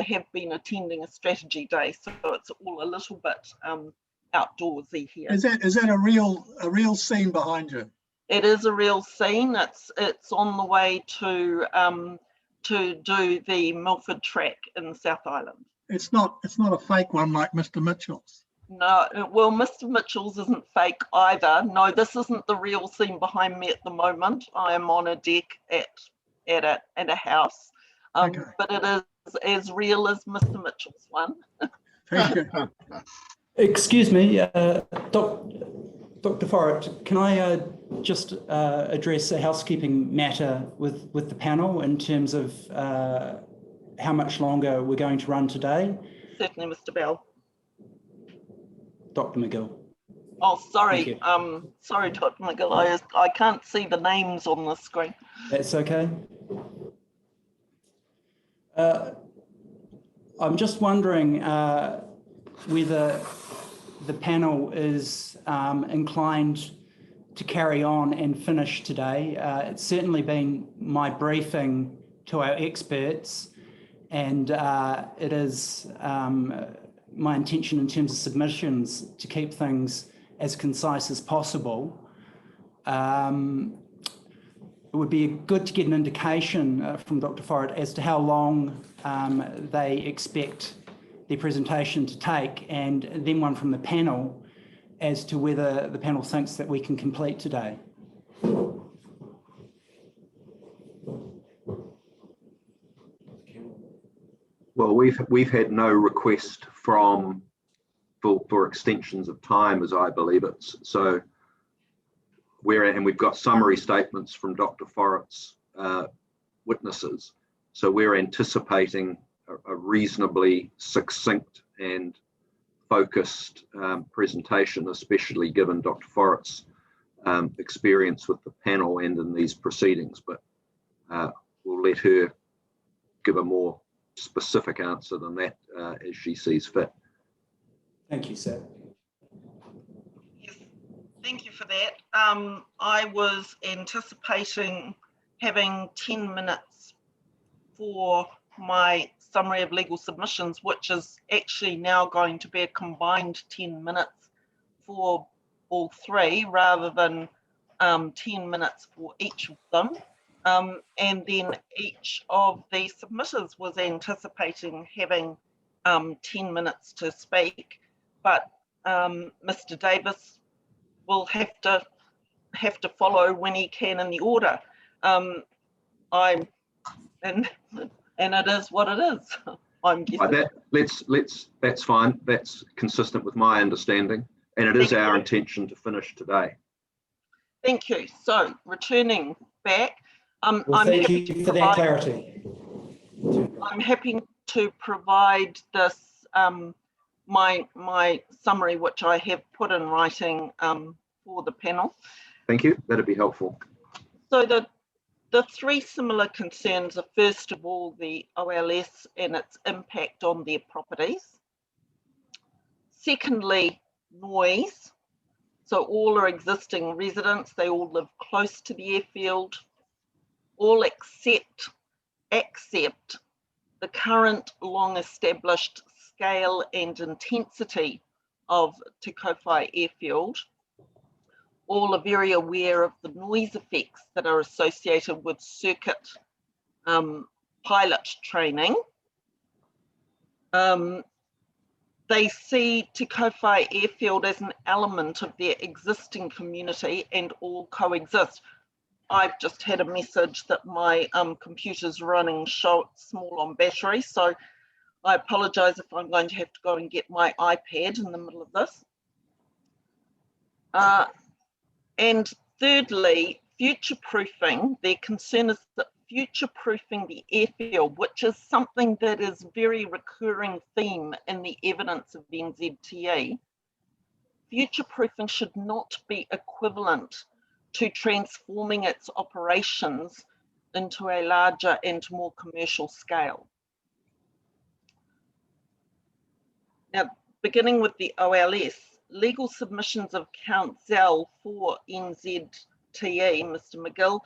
have been attending a strategy day, so it's all a little bit outdoorsy here. Is that a real scene behind you? It is a real scene. It's on the way to do the Milford track in South Island. It's not a fake one like Mr. Mitchell's. No, well, Mr. Mitchell's isn't fake either. No, this isn't the real scene behind me at the moment. I am on a deck at a house, Okay. but it is as real as Mr. Mitchell's one. Thank you. Excuse me, Dr. Forrett, can I just address a housekeeping matter with the panel in terms of how much longer we're going to run today? Certainly, Mr. Bell. Dr. McGill. Oh, sorry. Sorry, Dr. McGill. I can't see the names on the screen. That's okay. I'm just wondering whether the panel is inclined to carry on and finish today. It's certainly been my briefing to our experts, and it is my intention in terms of submissions to keep things as concise as possible. It would be good to get an indication from Dr. Forrett as to how long they expect their presentation to take, and then one from the panel as to whether the panel thinks that we can complete today. Well, we've had no request for extensions of time, as I believe it. So we've got summary statements from Dr. Forrett's witnesses. So we're anticipating a reasonably succinct and focused presentation, especially given Dr. Forrett's experience with the panel and in these proceedings, but we'll let her give a more specific answer than that as she sees fit. Thank you, sir. Yes, thank you for that. I was anticipating having 10 minutes for my summary of legal submissions, which is actually now going to be a combined 10 minutes for all three rather than 10 minutes for each of them. And then each of the submitters was anticipating having 10 minutes to speak, but Mr. Davis will have to follow when he can in the order. And it is what it is. I'm guessing. That's fine. That's consistent with my understanding, and it is our intention to finish today. Thank you. So returning back, Well, I'm thank happy you to for that clarity. I'm happy to provide this my summary, which I have put in writing for the panel. Thank you. That'd be helpful. So the three similar concerns are, first of all, the OLS and its impact on their properties. Secondly, noise. So all are existing residents, they all live close to the airfield, all accept the current long-established scale and intensity of Te Kowhai Airfield. All are very aware of the noise effects that are associated with circuit pilot training. They see Te Kowhai Airfield as an element of their existing community and all coexist. I've just had a message that my computer's running small on battery, so I apologise if I'm going to have to go and get my iPad in the middle of this. And thirdly, future-proofing. Their concern is that future-proofing the airfield, which is something that is very recurring theme in the evidence of NZTE, future-proofing should not be equivalent to transforming its operations into a larger and more commercial scale. Now, beginning with the OLS, legal submissions of counsel for NZTE, Mr. McGill,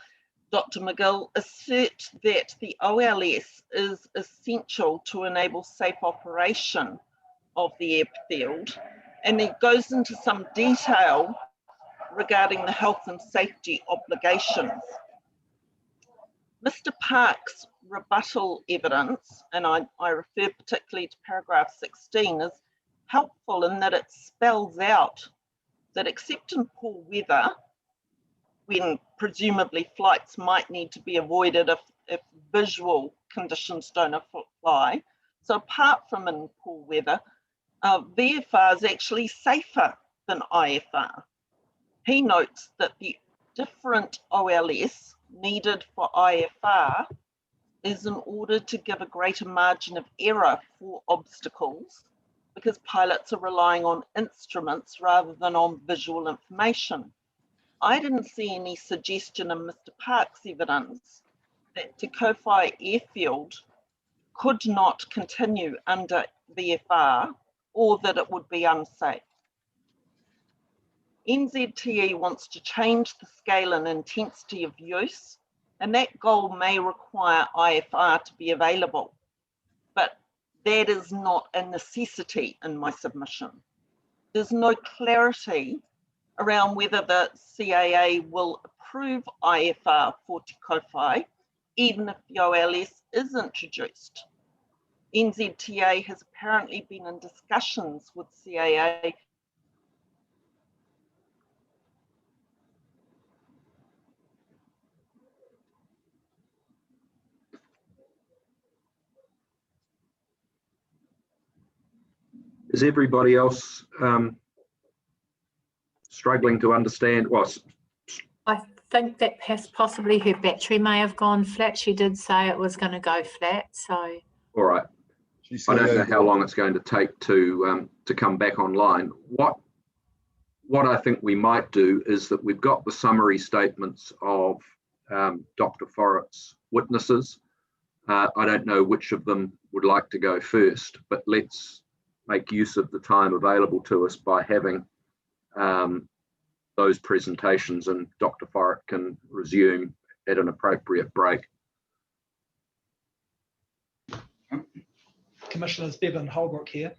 Dr. McGill, assert that the OLS is essential to enable safe operation of the airfield, and it goes into some detail regarding the health and safety obligations. Mr. Park's rebuttal evidence, and I refer particularly to paragraph 16, is helpful in that it spells out that except in poor weather, when presumably flights might need to be avoided if visual conditions don't apply. So apart from in poor weather, VFR is actually safer than IFR. He notes that the different OLS needed for IFR is in order to give a greater margin of error for obstacles, because pilots are relying on instruments rather than on visual information. I didn't see any suggestion in Mr. Park's evidence that Te Kowhai Airfield could not continue under VFR or that it would be unsafe. NZTE wants to change the scale and intensity of use, and that goal may require IFR to be available, but that is not a necessity in my submission. There's no clarity around whether the CAA will approve IFR for Te Kowhai, even if the OLS is introduced. NZTA has apparently been in discussions with CAA Is everybody else struggling to understand? Well, I think that possibly her battery may have gone flat. She did say it was going to go flat, so. All right. She's I don't still know going. how long it's going to take to come back online. What I think we might do is that we've got the summary statements of Dr. Forrett's witnesses. I don't know which of them would like to go first, but let's make use of the time available to us by having those presentations, and Dr. Forrett can resume at an appropriate break. Commissioners Bevan Holbrook here.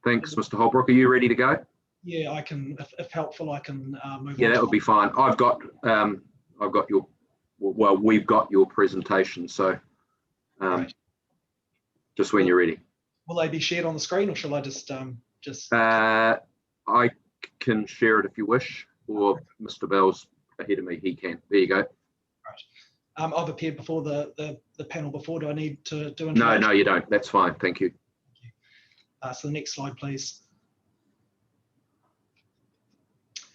Thanks, Mr. Holbrook. Are you ready to go? Yeah, I can, if helpful, I can move Yeah, on. that would be fine. I've got your, well, we've got your presentation, so Great. just when you're ready. Will they be shared on the screen, or shall I just I can share it if you wish, or Mr. Bell's ahead of me, he can. There you go. I've appeared before the panel before. Do I need to do No, you don't. That's fine. Thank you. So the next slide, please.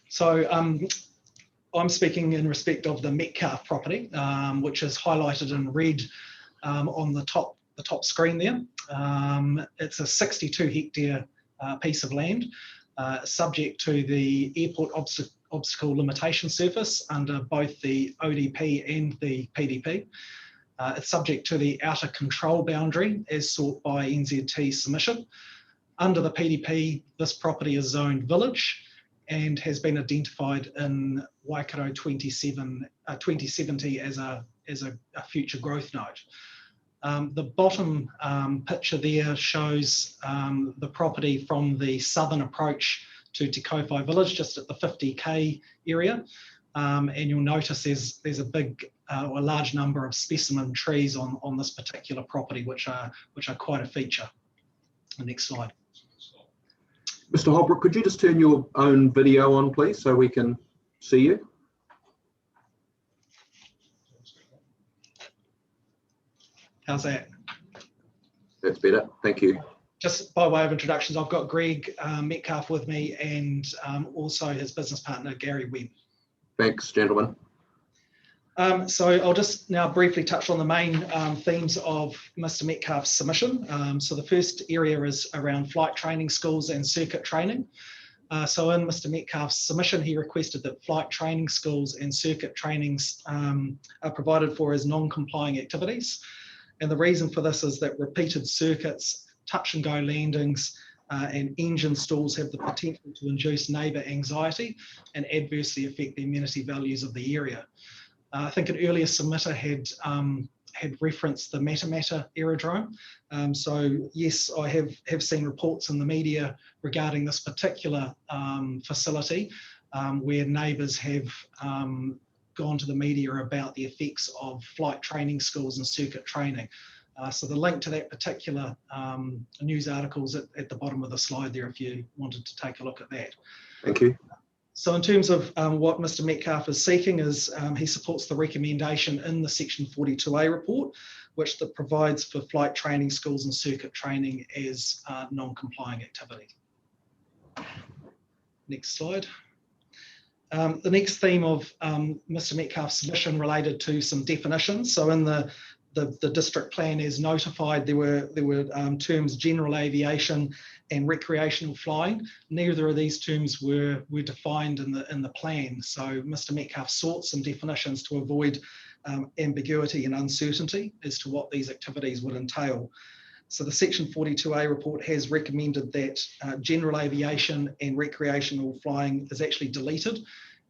So I'm speaking in respect of the Metcalfe property, which is highlighted in red on the top screen there. It's a 62 hectare piece of land, subject to the airport obstacle limitation surface under both the ODP and the PDP. It's subject to the outer control boundary as sought by NZT submission. Under the PDP, this property is zoned village and has been identified in Waikato 2070 as a future growth node. The bottom picture there shows the property from the southern approach to Te Kowhai village, just at the 50k area. And you'll notice there's a big or a large number of specimen trees on this particular property, which are quite a feature. The next slide. Mr. Holbrook, could you just turn your own video on, please, so we can see you? How's that? That's better. Thank you. Just by way of introductions, I've got Greg Metcalfe with me, and also his business partner, Gary Webb. Thanks, gentlemen. So I'll just now briefly touch on the main themes of Mr. Metcalfe's submission. So the first area is around flight training schools and circuit training. So in Mr. Metcalfe's submission, he requested that flight training schools and circuit trainings are provided for as non-complying activities. And the reason for this is that repeated circuits, touch and go landings, and engine stalls have the potential to induce neighbour anxiety and adversely affect the amenity values of the area. I think an earlier submitter had referenced the Matamata aerodrome. So yes, I have seen reports in the media regarding this particular facility where neighbours have gone to the media about the effects of flight training schools and circuit training. So the link to that particular news article is at the bottom of the slide there if you wanted to take a look at that. Thank you. So in terms of what Mr. Metcalfe is seeking is he supports the recommendation in the Section 42A report, which that provides for flight training schools and circuit training as non-complying activity. Next slide. The next theme of Mr. Metcalfe's submission related to some definitions. So in the district plan as notified, there were terms general aviation and recreational flying. Neither of these terms were defined in the plan. So Mr. Metcalfe sought some definitions to avoid ambiguity and uncertainty as to what these activities would entail. So the Section 42A report has recommended that general aviation and recreational flying is actually deleted,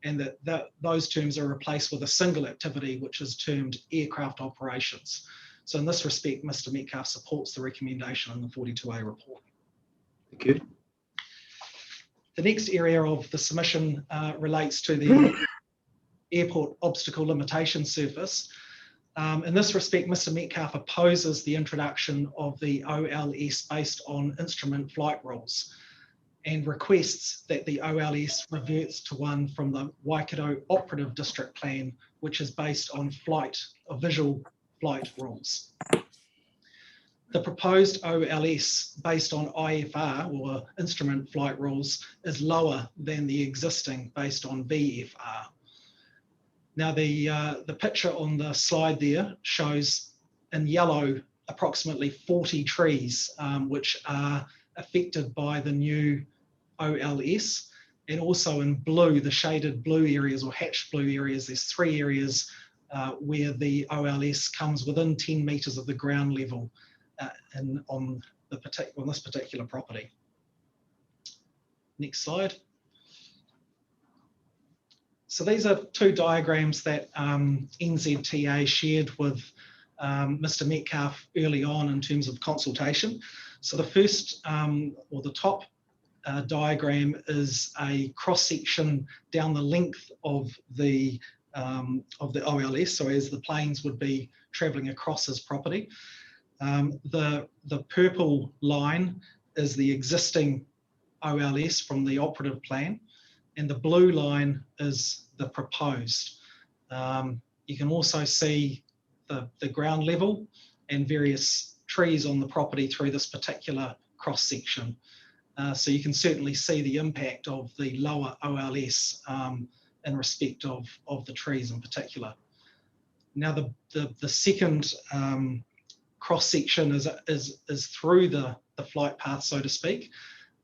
and that those terms are replaced with a single activity, which is termed aircraft operations. So in this respect, Mr. Metcalfe supports the recommendation in the 42A report. Thank you. The next area of the submission relates to the airport obstacle limitation surface. In this respect, Mr. Metcalfe opposes the introduction of the OLS based on instrument flight rules, and requests that the OLS reverts to one from the Waikato Operative District Plan, which is based on visual flight rules. The proposed OLS based on IFR, or instrument flight rules, is lower than the existing based on VFR. Now the picture on the slide there shows in yellow approximately 40 trees which are affected by the new OLS, and also in blue, the shaded blue areas or hatched blue areas, there's 3 areas where the OLS comes within 10 metres of the ground level on this particular property. Next slide. So these are 2 diagrams that NZTA shared with Mr. Metcalfe early on in terms of consultation. So the first, or the top diagram, is a cross section down the length of the OLS. So as the planes would be travelling across his property. The purple line is the existing OLS from the operative plan, and the blue line is the proposed. You can also see the ground level and various trees on the property through this particular cross section. So you can certainly see the impact of the lower OLS in respect of the trees in particular. Now the second cross section is through the flight path, so to speak.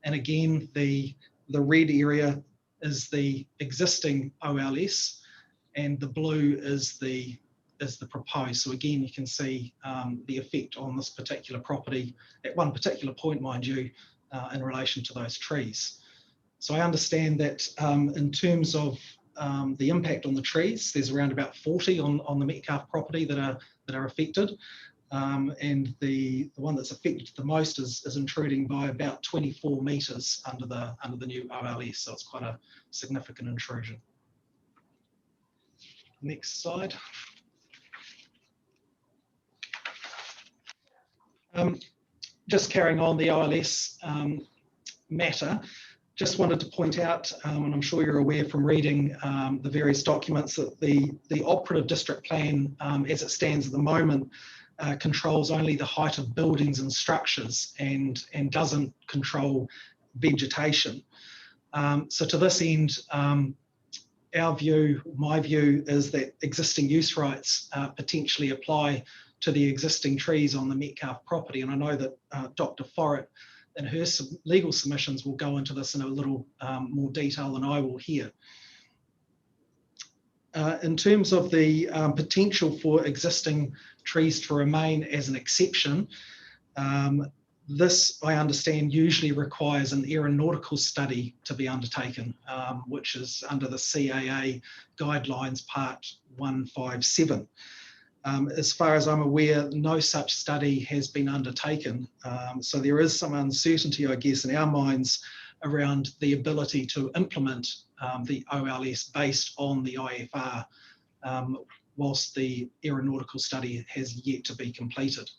And again, the red area is the existing OLS, and the blue is the proposed. So again, you can see the effect on this particular property at one particular point, mind you, in relation to those trees. So I understand that in terms of the impact on the trees, there's around about 40 on the Metcalfe property that are affected. And the one that's affected the most is intruding by about 24 metres under the new OLS, so it's quite a significant intrusion. Next slide. Just carrying on the OLS matter, just wanted to point out, and I'm sure you're aware from reading the various documents, that the operative district plan as it stands at the moment controls only the height of buildings and structures and doesn't control vegetation. So to this end, our view, my view, is that existing use rights potentially apply to the existing trees on the Metcalfe property. And I know that Dr. Forrett in her legal submissions will go into this in a little more detail than I will here. In terms of the potential for existing trees to remain as an exception, this, I understand, usually requires an aeronautical study to be undertaken, which is under the CAA guidelines part 157. As far as I'm aware, no such study has been undertaken. So there is some uncertainty, I guess, in our minds around the ability to implement the OLS based on the IFR, whilst the aeronautical study has yet to be completed.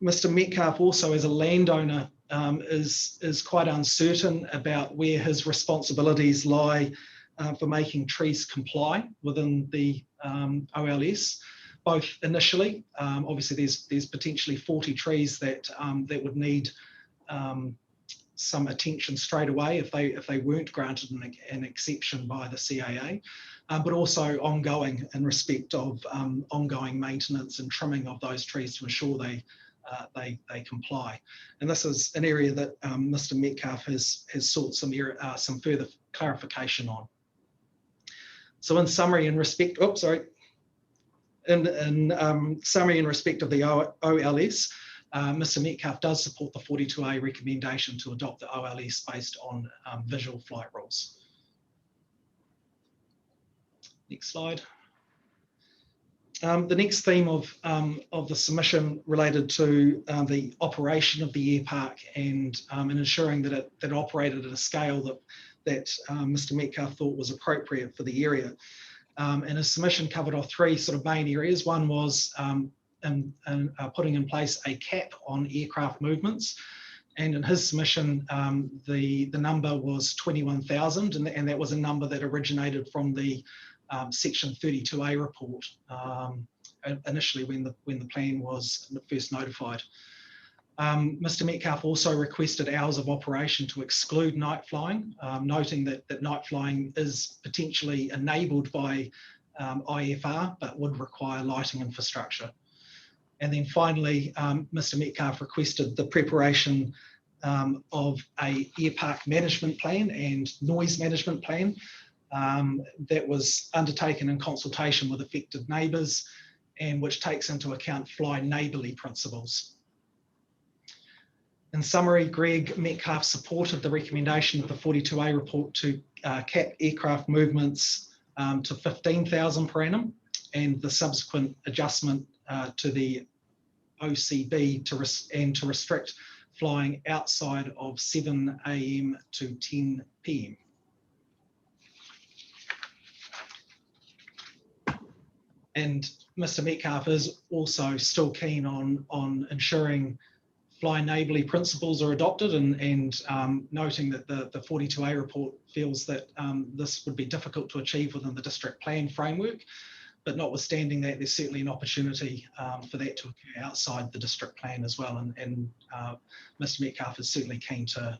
Mr. Metcalfe also, as a landowner, is quite uncertain about where his responsibilities lie for making trees comply within the OLS, both initially. Obviously, there's potentially 40 trees that would need some attention straight away if they weren't granted an exception by the CAA, but also ongoing in respect of ongoing maintenance and trimming of those trees to ensure they comply. And this is an area that Mr. Metcalfe has sought some further clarification on. So in summary, in respect, summary in respect of the OLS, Mr. Metcalfe does support the 42A recommendation to adopt the OLS based on visual flight rules. Next slide. The next theme of the submission related to the operation of the air park and ensuring that it operated at a scale that Mr. Metcalfe thought was appropriate for the area. And his submission covered off 3 sort of main areas. One was putting in place a cap on aircraft movements. And in his submission, the number was 21,000, and that was a number that originated from the Section 32A report initially when the plan was first notified. Mr. Metcalfe also requested hours of operation to exclude night flying, noting that night flying is potentially enabled by IFR, but would require lighting infrastructure. And then finally, Mr. Metcalfe requested the preparation of a air park management plan and noise management plan that was undertaken in consultation with affected neighbours and which takes into account fly neighbourly principles. In summary, Greg Metcalfe supported the recommendation of the 42A report to cap aircraft movements to 15,000 per annum and the subsequent adjustment to the OCB to restrict flying outside of 7 AM to 10 PM. And Mr. Metcalfe is also still keen on ensuring fly neighbourly principles are adopted and noting that the 42A report feels that this would be difficult to achieve within the district plan framework, but notwithstanding that, there's certainly an opportunity for that to occur outside the district plan as well. And Mr. Metcalfe is certainly keen to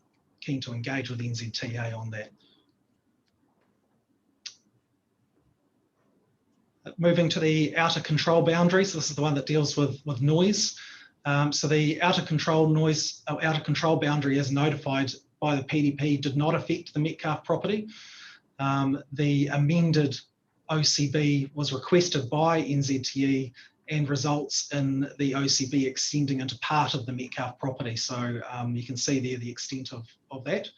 engage with NZTA on that. Moving to the outer control boundaries, this is the one that deals with noise. So the outer control boundary as notified by the PDP did not affect the Metcalfe property. The amended OCB was requested by NZTE and results in the OCB extending into part of the Metcalfe property. So you can see there the extent of that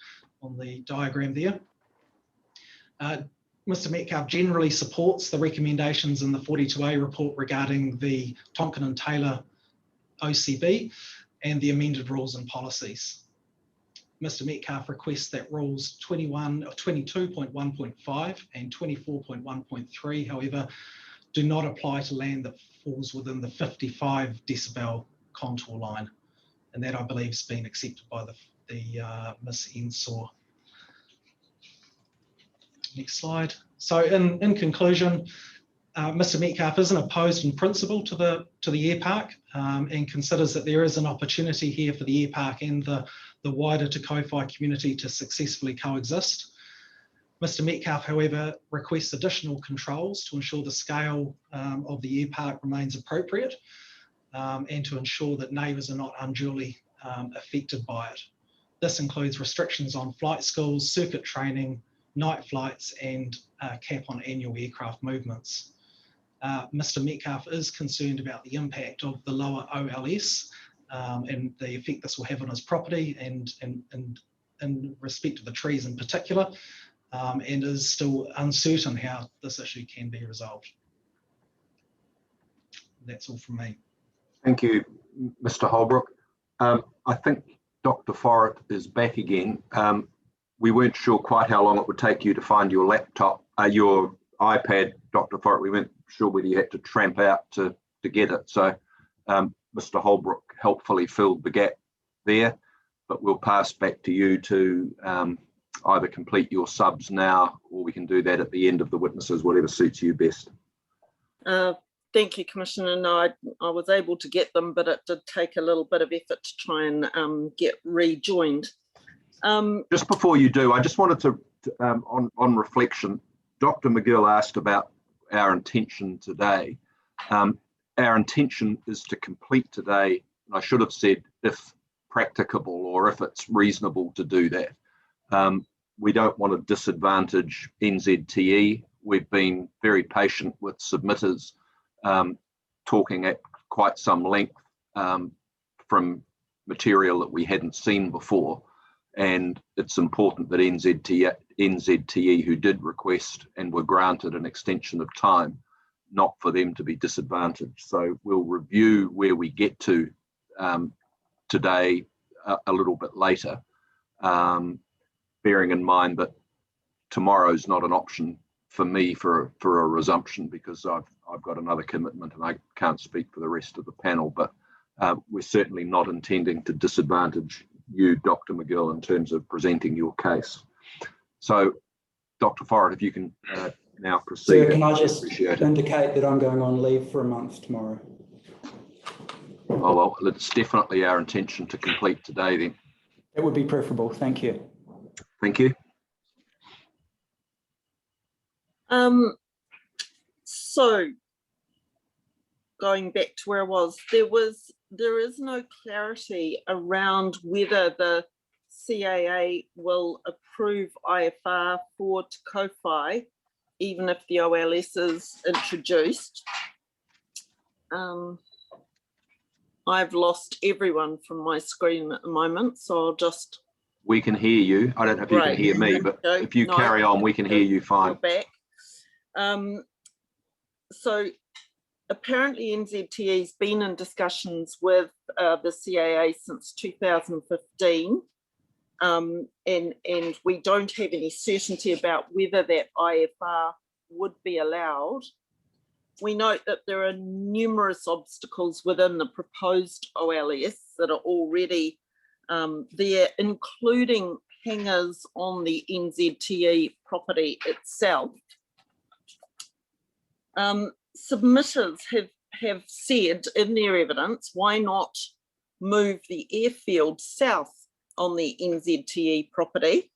on the diagram there. Mr. Metcalfe generally supports the recommendations in the 42A report regarding the Tonkin and Taylor OCB and the amended rules and policies. Mr. Metcalfe requests that rules 22.1.5 and 24.1.3, however, do not apply to land that falls within the 55 decibel contour line. And that, I believe, has been accepted by the Ms. Ensor. Next slide. So in conclusion, Mr. Metcalfe isn't opposed in principle to the air park and considers that there is an opportunity here for the air park and the wider Te Kowhai community to successfully coexist. Mr. Metcalfe, however, requests additional controls to ensure the scale of the air park remains appropriate and to ensure that neighbours are not unduly affected by it. This includes restrictions on flight schools, circuit training, night flights and cap on annual aircraft movements. Mr. Metcalfe is concerned about the impact of the lower OLS and the effect this will have on his property and in respect to the trees in particular, and is still uncertain how this issue can be resolved. That's all from me. Thank you, Mr. Holbrook. I think Dr. Forrett is back again. We weren't sure quite how long it would take you to find your laptop, your iPad, Dr. Forrett. We weren't sure whether you had to tramp out to get it. So Mr. Holbrook helpfully filled the gap there, but we'll pass back to you to either complete your subs now, or we can do that at the end of the witnesses, whatever suits you best. Thank you, Commissioner. No, I was able to get them, but it did take a little bit of effort to try and get rejoined. Just before you do, I just wanted to, on reflection, Dr. McGill asked about our intention today. Our intention is to complete today, and I should have said if practicable or if it's reasonable to do that. We don't want to disadvantage NZTE. We've been very patient with submitters, talking at quite some length from material that we hadn't seen before. And it's important that NZTE, who did request and were granted an extension of time, not for them to be disadvantaged. So we'll review where we get to today a little bit later, bearing in mind that tomorrow's not an option for me for a resumption because I've got another commitment and I can't speak for the rest of the panel, but we're certainly not intending to disadvantage you, Dr. McGill, in terms of presenting your case. So, Dr. Forrett, if you can now proceed. Sir, can I just indicate that I'm going on leave for a month tomorrow? Oh, well, it's definitely our intention to complete today then. That would be preferable. Thank you. Thank you. So going back to where I was, there is no clarity around whether the CAA will approve IFR for Te Kowhai, even if the OLS is introduced. I've lost everyone from my screen at the moment, so I'll just... We can hear you. I don't know if you can hear me, but if you carry on, we can hear you fine. Back. So apparently NZTE's been in discussions with the CAA since 2015, and we don't have any certainty about whether that IFR would be allowed. We note that there are numerous obstacles within the proposed OLS that are already there, including hangars on the NZTE property itself. Submitters have said in their evidence, why not move the airfield south on the NZTE property?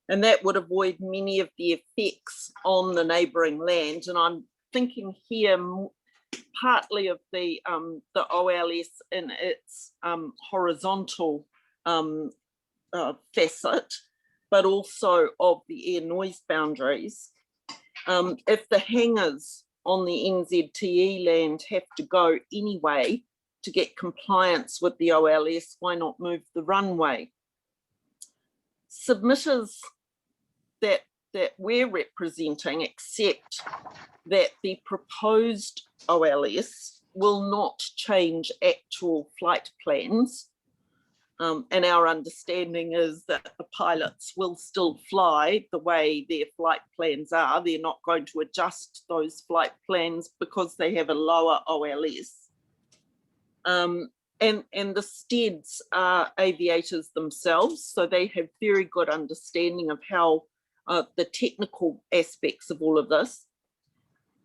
And that would avoid many of the effects on the neighbouring land. And I'm thinking here partly of the OLS in its horizontal facet, but also of the air noise boundaries. If the hangars on the NZTE land have to go anyway to get compliance with the OLS, why not move the runway? Submitters that we're representing accept that the proposed OLS will not change actual flight plans. And our understanding is that the pilots will still fly the way their flight plans are. They're not going to adjust those flight plans because they have a lower OLS. And the steads are aviators themselves, so they have very good understanding of how the technical aspects of all of this.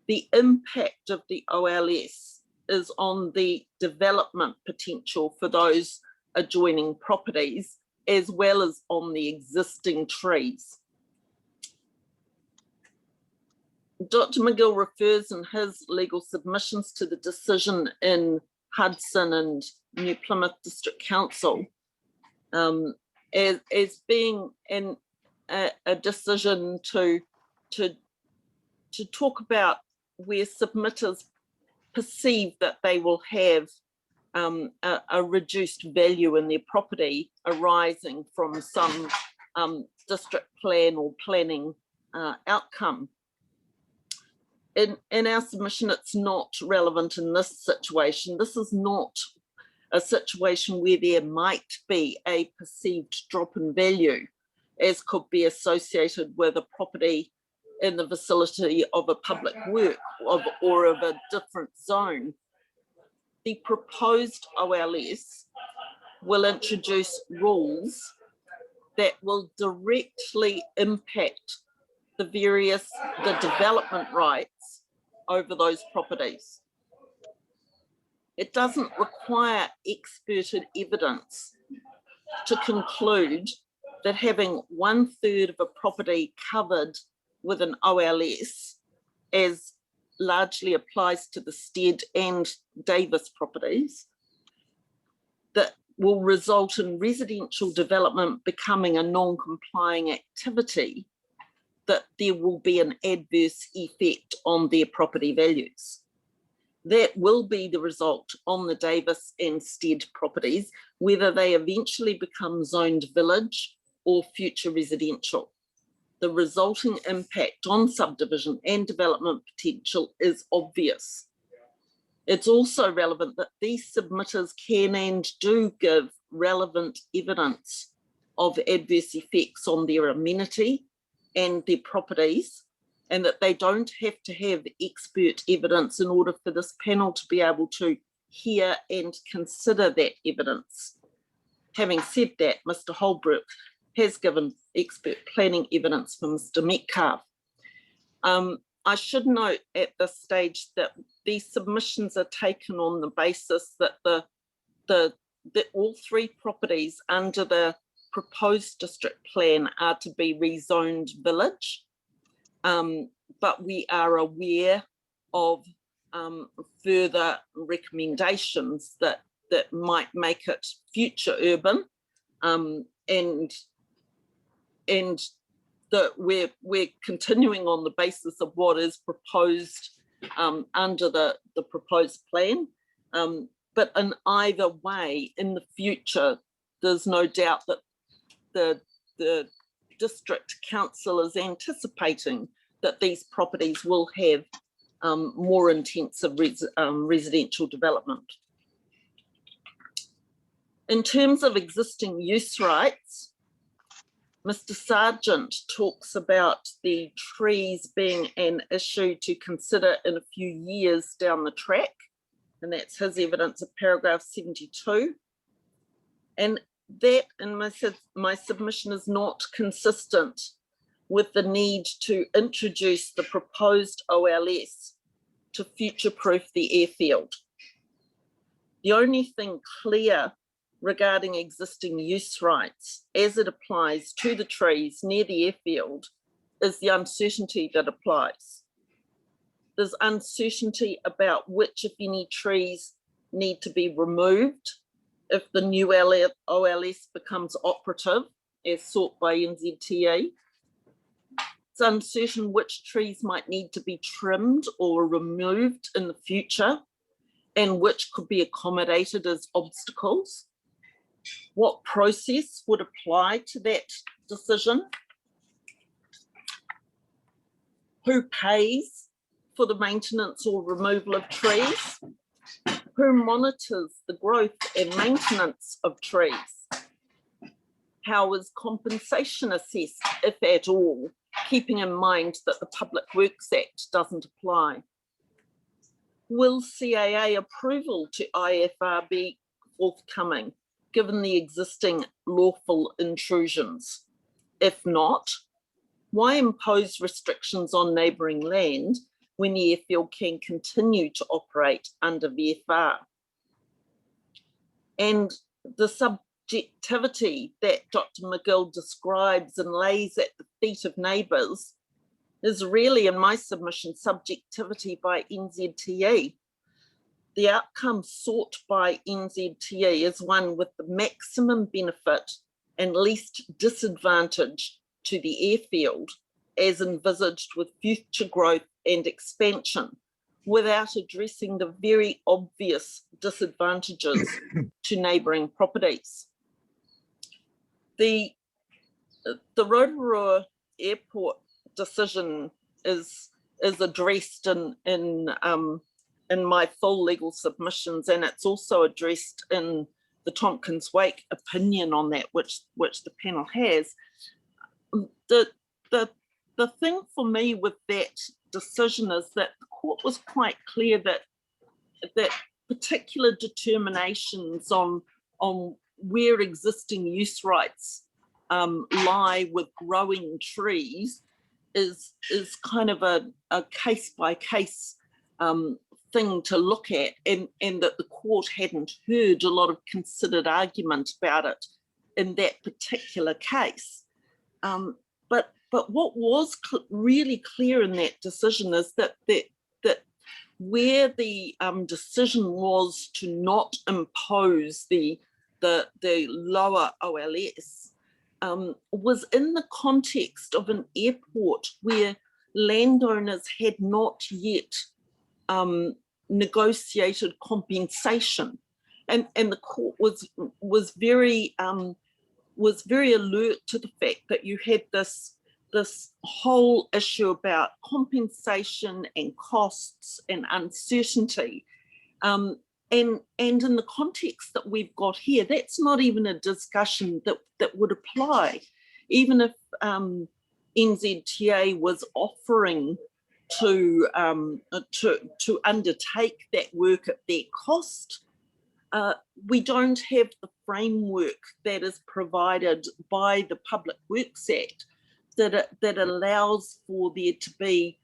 The impact of the OLS is on the development potential for those adjoining properties, as well as on the existing trees. Dr. McGill refers in his legal submissions to the decision in Hudson and New Plymouth District Council as being a decision to talk about where submitters perceive that they will have a reduced value in their property arising from some district plan or planning outcome. In our submission, it's not relevant in this situation. This is not a situation where there might be a perceived drop in value, as could be associated with a property in the vicinity of a public work or of a different zone. The proposed OLS will introduce rules that will directly impact the development rights over those properties. It doesn't require experted evidence to conclude that having 1/3 of a property covered with an OLS, as largely applies to the Stead and Davis properties, that will result in residential development becoming a non-complying activity, that there will be an adverse effect on their property values. That will be the result on the Davis and Stead properties, whether they eventually become zoned village or future residential. The resulting impact on subdivision and development potential is obvious. It's also relevant that these submitters can and do give relevant evidence of adverse effects on their amenity and their properties, and that they don't have to have expert evidence in order for this panel to be able to hear and consider that evidence. Having said that, Mr. Holbrook has given expert planning evidence for Mr. Metcalfe. I should note at this stage that these submissions are taken on the basis that the all 3 properties under the proposed district plan are to be rezoned village, but we are aware of further recommendations that might make it future urban, and that we're continuing on the basis of what is proposed under the proposed plan. But in either way, in the future, there's no doubt that the district council is anticipating that these properties will have more intensive residential development. In terms of existing use rights, Mr. Sargent talks about the trees being an issue to consider in a few years down the track, and that's his evidence of paragraph 72. And that in my submission is not consistent with the need to introduce the proposed OLS to future-proof the airfield. The only thing clear regarding existing use rights as it applies to the trees near the airfield is the uncertainty that applies. There's uncertainty about which, if any, trees need to be removed if the new OLS becomes operative, as sought by NZTA. It's uncertain which trees might need to be trimmed or removed in the future, and which could be accommodated as obstacles. What process would apply to that decision? Who pays for the maintenance or removal of trees? Who monitors the growth and maintenance of trees? How is compensation assessed, if at all, keeping in mind that the Public Works Act doesn't apply? Will CAA approval to IFR be forthcoming, given the existing lawful intrusions? If not, why impose restrictions on neighbouring land when the airfield can continue to operate under VFR? And the subjectivity that Dr. McGill describes and lays at the feet of neighbours is really, in my submission, subjectivity by NZTA. The outcome sought by NZTA is one with the maximum benefit and least disadvantage to the airfield, as envisaged with future growth and expansion, without addressing the very obvious disadvantages to neighbouring properties. The Rotorua Airport decision is addressed in my full legal submissions, and it's also addressed in the Tompkins Wake opinion on that, which the panel has. The thing for me with that decision is that the court was quite clear that particular determinations on where existing use rights lie with growing trees is kind of a case by case thing to look at, and that the court hadn't heard a lot of considered argument about it in that particular case. But what was really clear in that decision is that where the decision was to not impose the lower OLS was in the context of an airport where landowners had not yet negotiated compensation, and the court was very alert to the fact that you had this whole issue about compensation and costs and uncertainty, and in the context that we've got here, that's not even a discussion that would apply, even if NZTA was offering to undertake that work at their cost. We don't have the framework that is provided by the Public Works Act that allows for there to be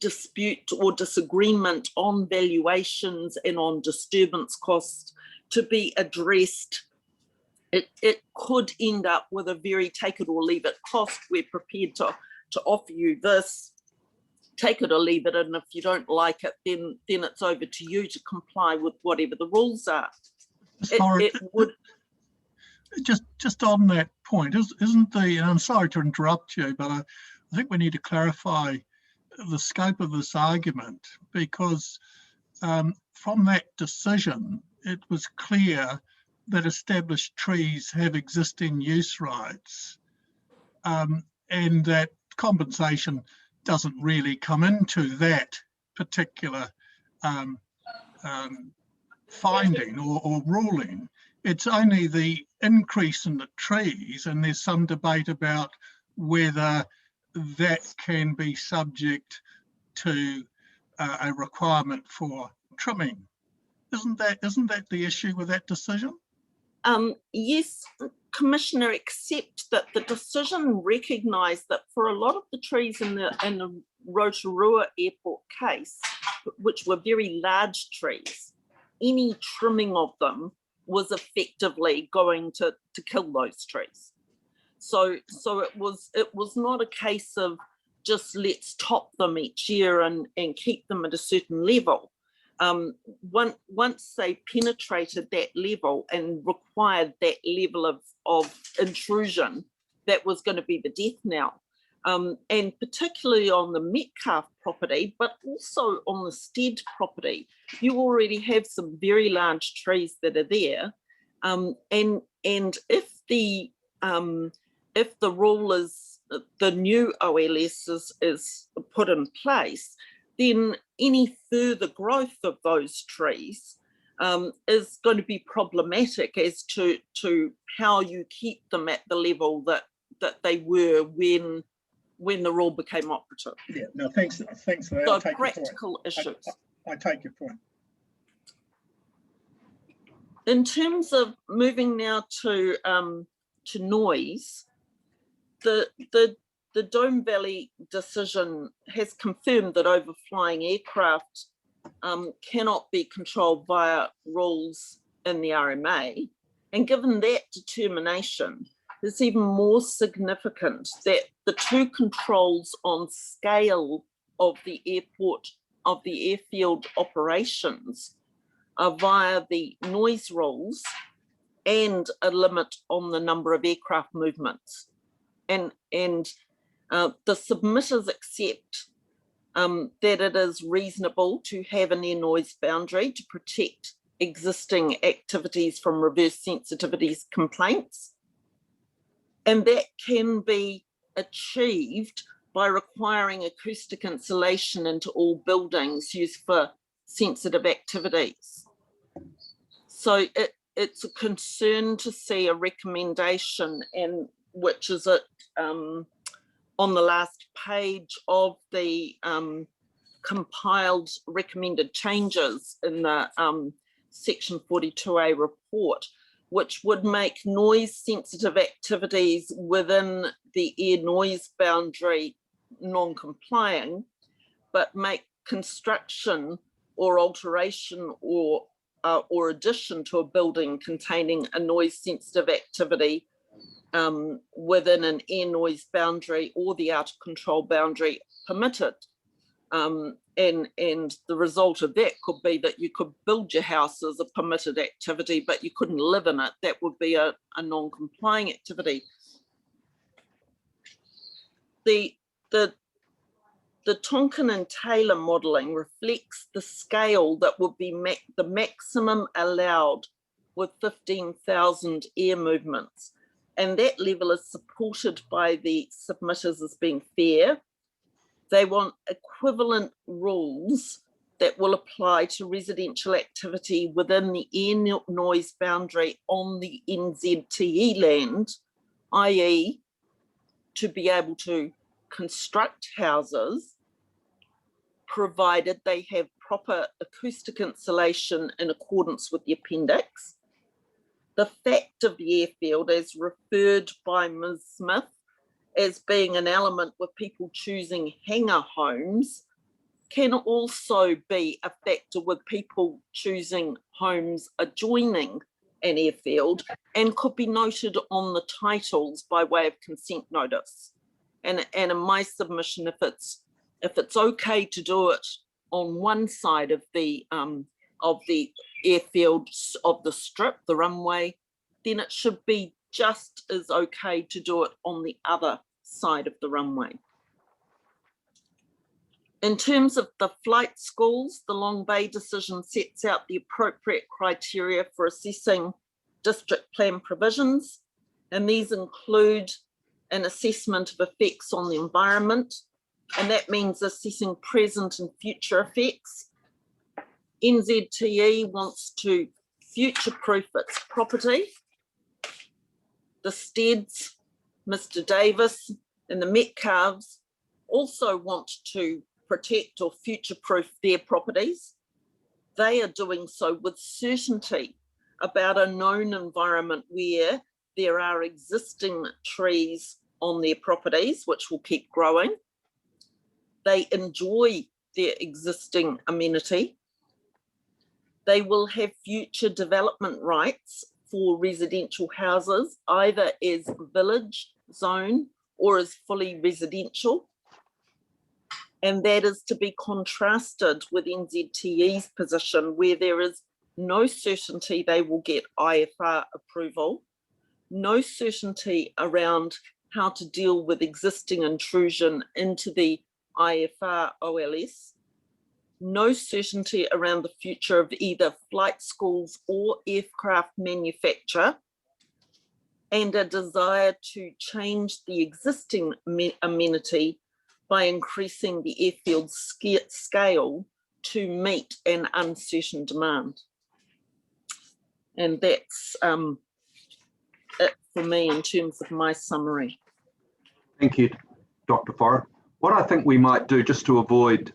dispute or disagreement on valuations and on disturbance costs to be addressed, it could end up with a very take it or leave it cost. We're prepared to offer you this, take it or leave it, and if you don't like it, then it's over to you to comply with whatever the rules are. It would. Just on that point, isn't and I'm sorry to interrupt you, but I think we need to clarify the scope of this argument, because from that decision, it was clear that established trees have existing use rights, and that compensation doesn't really come into that particular finding or ruling. It's only the increase in the trees, and there's some debate about whether that can be subject to a requirement for trimming. Isn't that the issue with that decision? Yes, Commissioner, except that the decision recognised that for a lot of the trees in the Rotorua Airport case, which were very large trees, any trimming of them was effectively going to kill those trees. So it was not a case of just let's top them each year and keep them at a certain level. Once they penetrated that level and required that level of intrusion, that was going to be the death knell. And particularly on the Metcalfe property, but also on the Stead property, you already have some very large trees that are there. And if the rule is, the new OLS is put in place, then any further growth of those trees is going to be problematic as to how you keep them at the level that they were when the rule became operative. Yeah, no, thanks for that. So practical issues. I take your point. In terms of moving now to noise, the Dome Valley decision has confirmed that overflying aircraft cannot be controlled via rules in the RMA. And given that determination, it's even more significant that the two controls on scale of the airfield operations are via the noise rules and a limit on the number of aircraft movements. And the submitters accept that it is reasonable to have an air noise boundary to protect existing activities from reverse sensitivities complaints. And that can be achieved by requiring acoustic insulation into all buildings used for sensitive activities. So it's a concern to see a recommendation, and which is on the last page of the compiled recommended changes in the section 42A report, which would make noise sensitive activities within the air noise boundary non-complying, but make construction or alteration or addition to a building containing a noise sensitive activity within an air noise boundary or the out of control boundary permitted. And the result of that could be that you could build your house as a permitted activity, but you couldn't live in it. That would be a non-complying activity. The Tonkin and Taylor modelling reflects the scale that would be the maximum allowed with 15,000 air movements. And that level is supported by the submitters as being fair. They want equivalent rules that will apply to residential activity within the air noise boundary on the NZTE land, i.e. to be able to construct houses, provided they have proper acoustic insulation in accordance with the appendix. The fact of the airfield, as referred by Ms. Smith, as being an element with people choosing hangar homes can also be a factor with people choosing homes adjoining an airfield, and could be noted on the titles by way of consent notice. And in my submission, if it's okay to do it on one side of the airfield, of the strip, the runway, then it should be just as okay to do it on the other side of the runway. In terms of the flight schools, the Long Bay decision sets out the appropriate criteria for assessing district plan provisions, and these include an assessment of effects on the environment, and that means assessing present and future effects. NZTE wants to future-proof its property. The Steads, Mr. Davis, and the Metcalves also want to protect or future-proof their properties. They are doing so with certainty about a known environment where there are existing trees on their properties, which will keep growing. They enjoy their existing amenity. They will have future development rights for residential houses, either as village zone or as fully residential. And that is to be contrasted with NZTE's position, where there is no certainty they will get IFR approval, no certainty around how to deal with existing intrusion into the IFR OLS, no certainty around the future of either flight schools or aircraft manufacture, and a desire to change the existing amenity by increasing the airfield scale to meet an uncertain demand. And that's it for me in terms of my summary. Thank you, Dr. Forrest. What I think we might do, just to avoid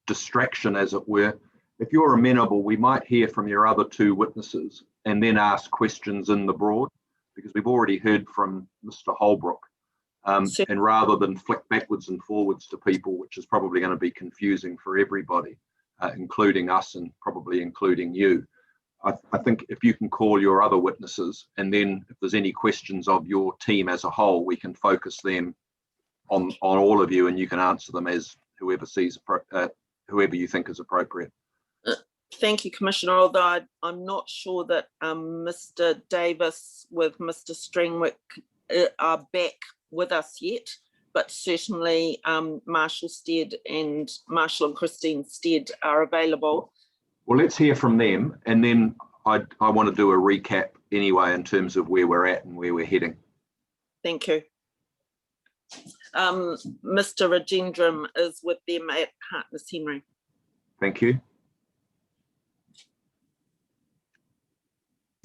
distraction, as it were, if you're amenable, we might hear from your other two witnesses and then ask questions in the broad, because we've already heard from Mr. Holbrook. And rather than flick backwards and forwards to people, which is probably going to be confusing for everybody, including us and probably including you, I think if you can call your other witnesses, and then if there's any questions of your team as a whole, we can focus them on all of you, and you can answer them as whoever whoever you think is appropriate. Thank you, Commissioner, although I'm not sure that Mr. Davis with Mr. Strangwick are back with us yet, but certainly Marshall Stead and Marshall and Christine Stead are available. Well, let's hear from them, and then I want to do a recap anyway in terms of where we're at and where we're heading. Thank you. Mr. Rajendram is with them at Hartness Henry. Thank you.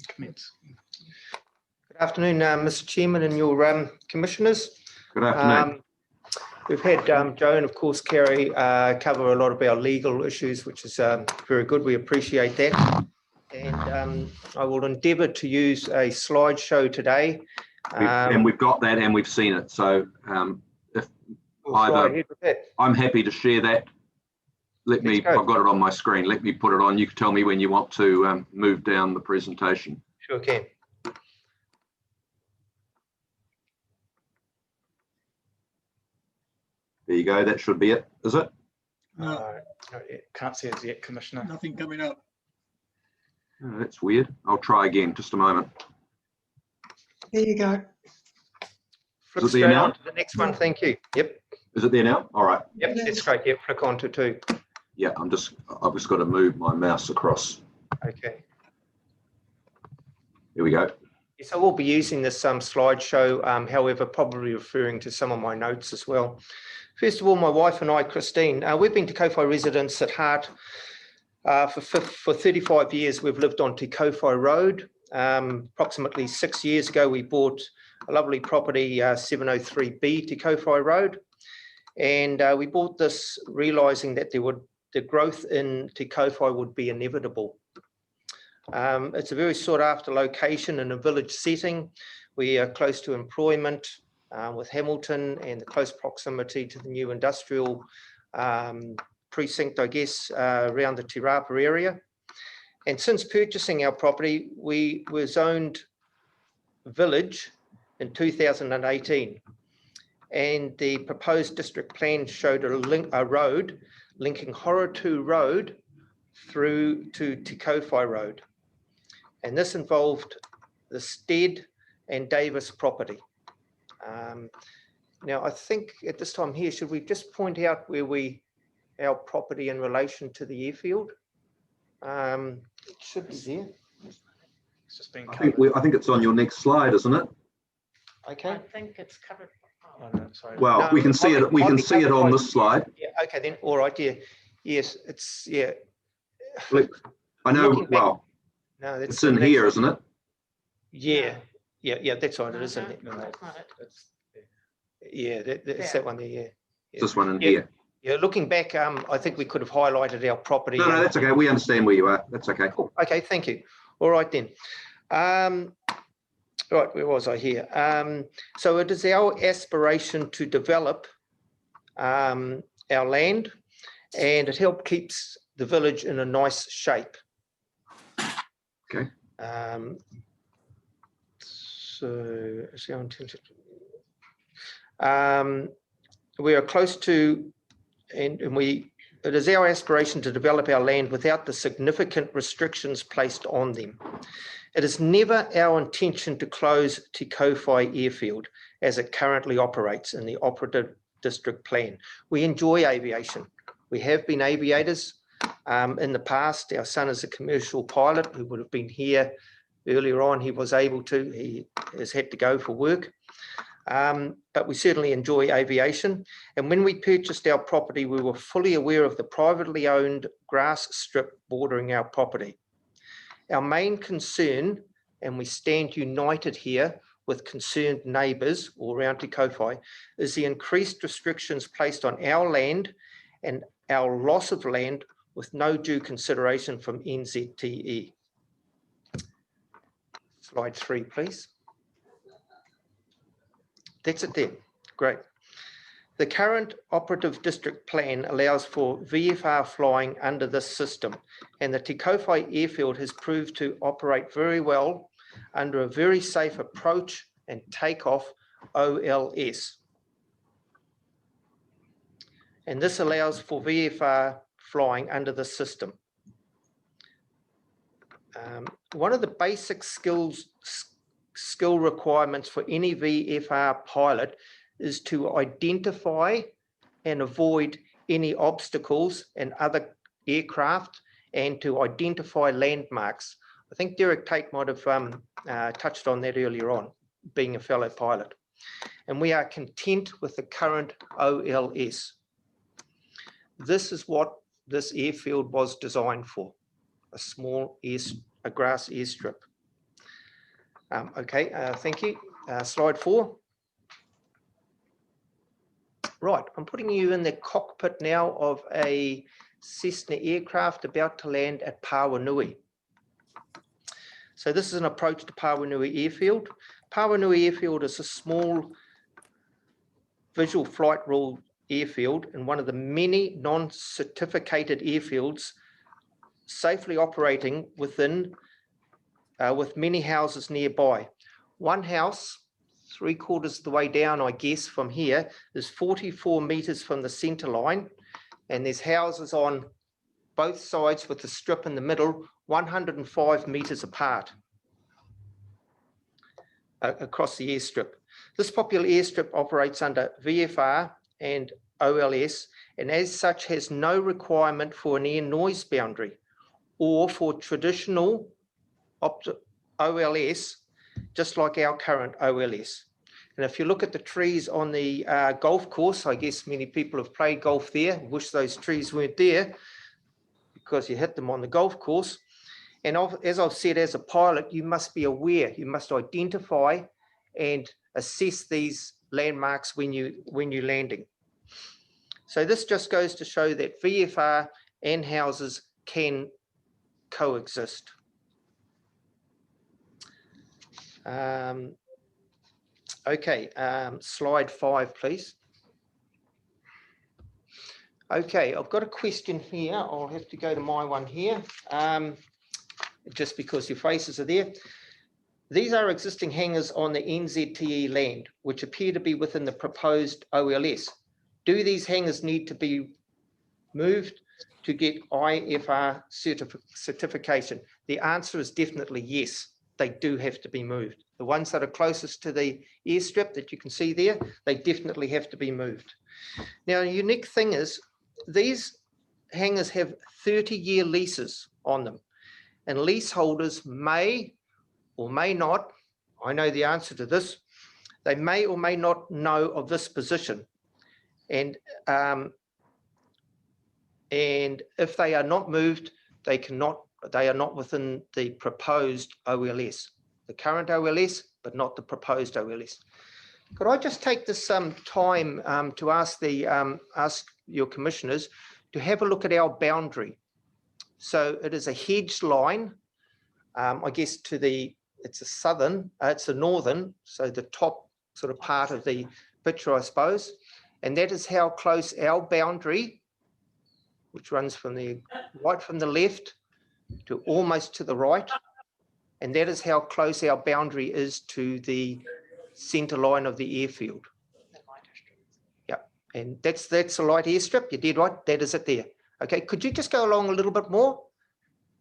Comments. Good afternoon, Mr. Chairman and your commissioners. Good afternoon. We've had Joan, of course, Kerry, cover a lot of our legal issues, which is very good. We appreciate that. And I will endeavour to use a slideshow today. And we've got that and we've seen it. So if either, I'm happy to share that. I've got it on my screen. Let me put it on. You can tell me when you want to move down the presentation. Sure can. There you go. That should be it, is it? Not yet. Can't see it yet, Commissioner. Nothing coming up. Oh, that's weird. I'll try again. Just a moment. There you go. Flip straight on to the next one. Thank you. Yep. Is it there now? All right. Yep, that's great. Yep, flick on to 2. Yeah, I've just got to move my mouse across. Okay. Here we go. Yes, I will be using this slideshow, however, probably referring to some of my notes as well. First of all, my wife and I, Christine, we've been Te Kowhai residents at heart for 35 years. We've lived on Te Kowhai Road. Approximately 6 years ago, we bought a lovely property, 703B Te Kowhai Road. And we bought this realising that the growth in Te Kowhai would be inevitable. It's a very sought after location in a village setting. We are close to employment with Hamilton and the close proximity to the new industrial precinct, I guess, around the Te Rapa area. And since purchasing our property, we were zoned village in 2018. And the proposed district plan showed a road linking Horotū Road through to Te Kowhai Road. And this involved the Stead and Davis property. Now, I think at this time here, should we just point out where our property in relation to the airfield? It should be there. It's just been I think it's on your next slide, isn't it? Okay. think it's covered. Oh, no, sorry. Well, No, we can see it. We might can be see it covered on by- this slide. Yeah, okay, then, all right, yeah. Yes, it's, yeah. Look, I know. Looking back- Well, No, that's it's in that's- here, isn't it? Yeah, yeah, that's right, it is, isn't it? No, That's not it. it's- Yeah, that's Yeah. that one there, yeah. It's this one in Yeah. here. Yeah, looking back, I think we could have highlighted our property. No, that's okay. We understand where you are. That's okay. Cool. Okay, thank you. All right then. Right, where was I here? So it is our aspiration to develop our land, and it helps keeps the village in a nice shape. Okay. So it's our intention. We are close to, and it is our aspiration to develop our land without the significant restrictions placed on them. It is never our intention to close Te Kowhai Airfield as it currently operates in the operative district plan. We enjoy aviation. We have been aviators in the past. Our son is a commercial pilot who would have been here earlier on. He was able to, he has had to go for work. But we certainly enjoy aviation. And when we purchased our property, we were fully aware of the privately owned grass strip bordering our property. Our main concern, and we stand united here with concerned neighbours all around Te Kowhai, is the increased restrictions placed on our land and our loss of land with no due consideration from NZTE. Slide 3, please. That's it there. Great. The current operative district plan allows for VFR flying under this system, and the Te Kowhai Airfield has proved to operate very well under a very safe approach and takeoff OLS. And this allows for VFR flying under the system. One of the basic skill requirements for any VFR pilot is to identify and avoid any obstacles and other aircraft, and to identify landmarks. I think Derek Tate might have touched on that earlier on, being a fellow pilot. And we are content with the current OLS. This is what this airfield was designed for, a grass airstrip. Okay, thank you. Slide 4. Right, I'm putting you in the cockpit now of a Cessna aircraft about to land at Pawanui. So this is an approach to Pawanui Airfield. Pawanui Airfield is a small visual flight rule airfield and one of the many non-certificated airfields safely operating within with many houses nearby. One house, 3/4 of the way down, I guess, from here, is 44 meters from the center line, and there's houses on both sides with the strip in the middle, 105 meters apart across the airstrip. This popular airstrip operates under VFR and OLS, and as such has no requirement for an air noise boundary or for traditional OLS, just like our current OLS. And if you look at the trees on the golf course, I guess many people have played golf there, wish those trees weren't there because you hit them on the golf course. And as I've said, as a pilot, you must be aware, you must identify and assess these landmarks when you're landing. So this just goes to show that VFR and houses can coexist. Okay, slide 5, please. Okay, I've got a question here. I'll have to go to my one here, just because your faces are there. These are existing hangars on the NZTE land, which appear to be within the proposed OLS. Do these hangars need to be moved to get IFR certification? The answer is definitely yes. They do have to be moved. The ones that are closest to the airstrip that you can see there, they definitely have to be moved. Now, a unique thing is these hangars have 30-year leases on them, and leaseholders may or may not, I know the answer to this, they may or may not know of this position. And if they are not moved, they are not within the proposed OLS, the current OLS, but not the proposed OLS. Could I just take this time to ask your commissioners to have a look at our boundary? So it is a hedge line, I guess it's a southern, it's a northern, so the top sort of part of the picture, I suppose. And that is how close our boundary, which runs from the right from the left to almost to the right. And that is how close our boundary is to the centre line of the airfield. Yeah, and that's a light airstrip. You did right. That is it there. Okay, could you just go along a little bit more?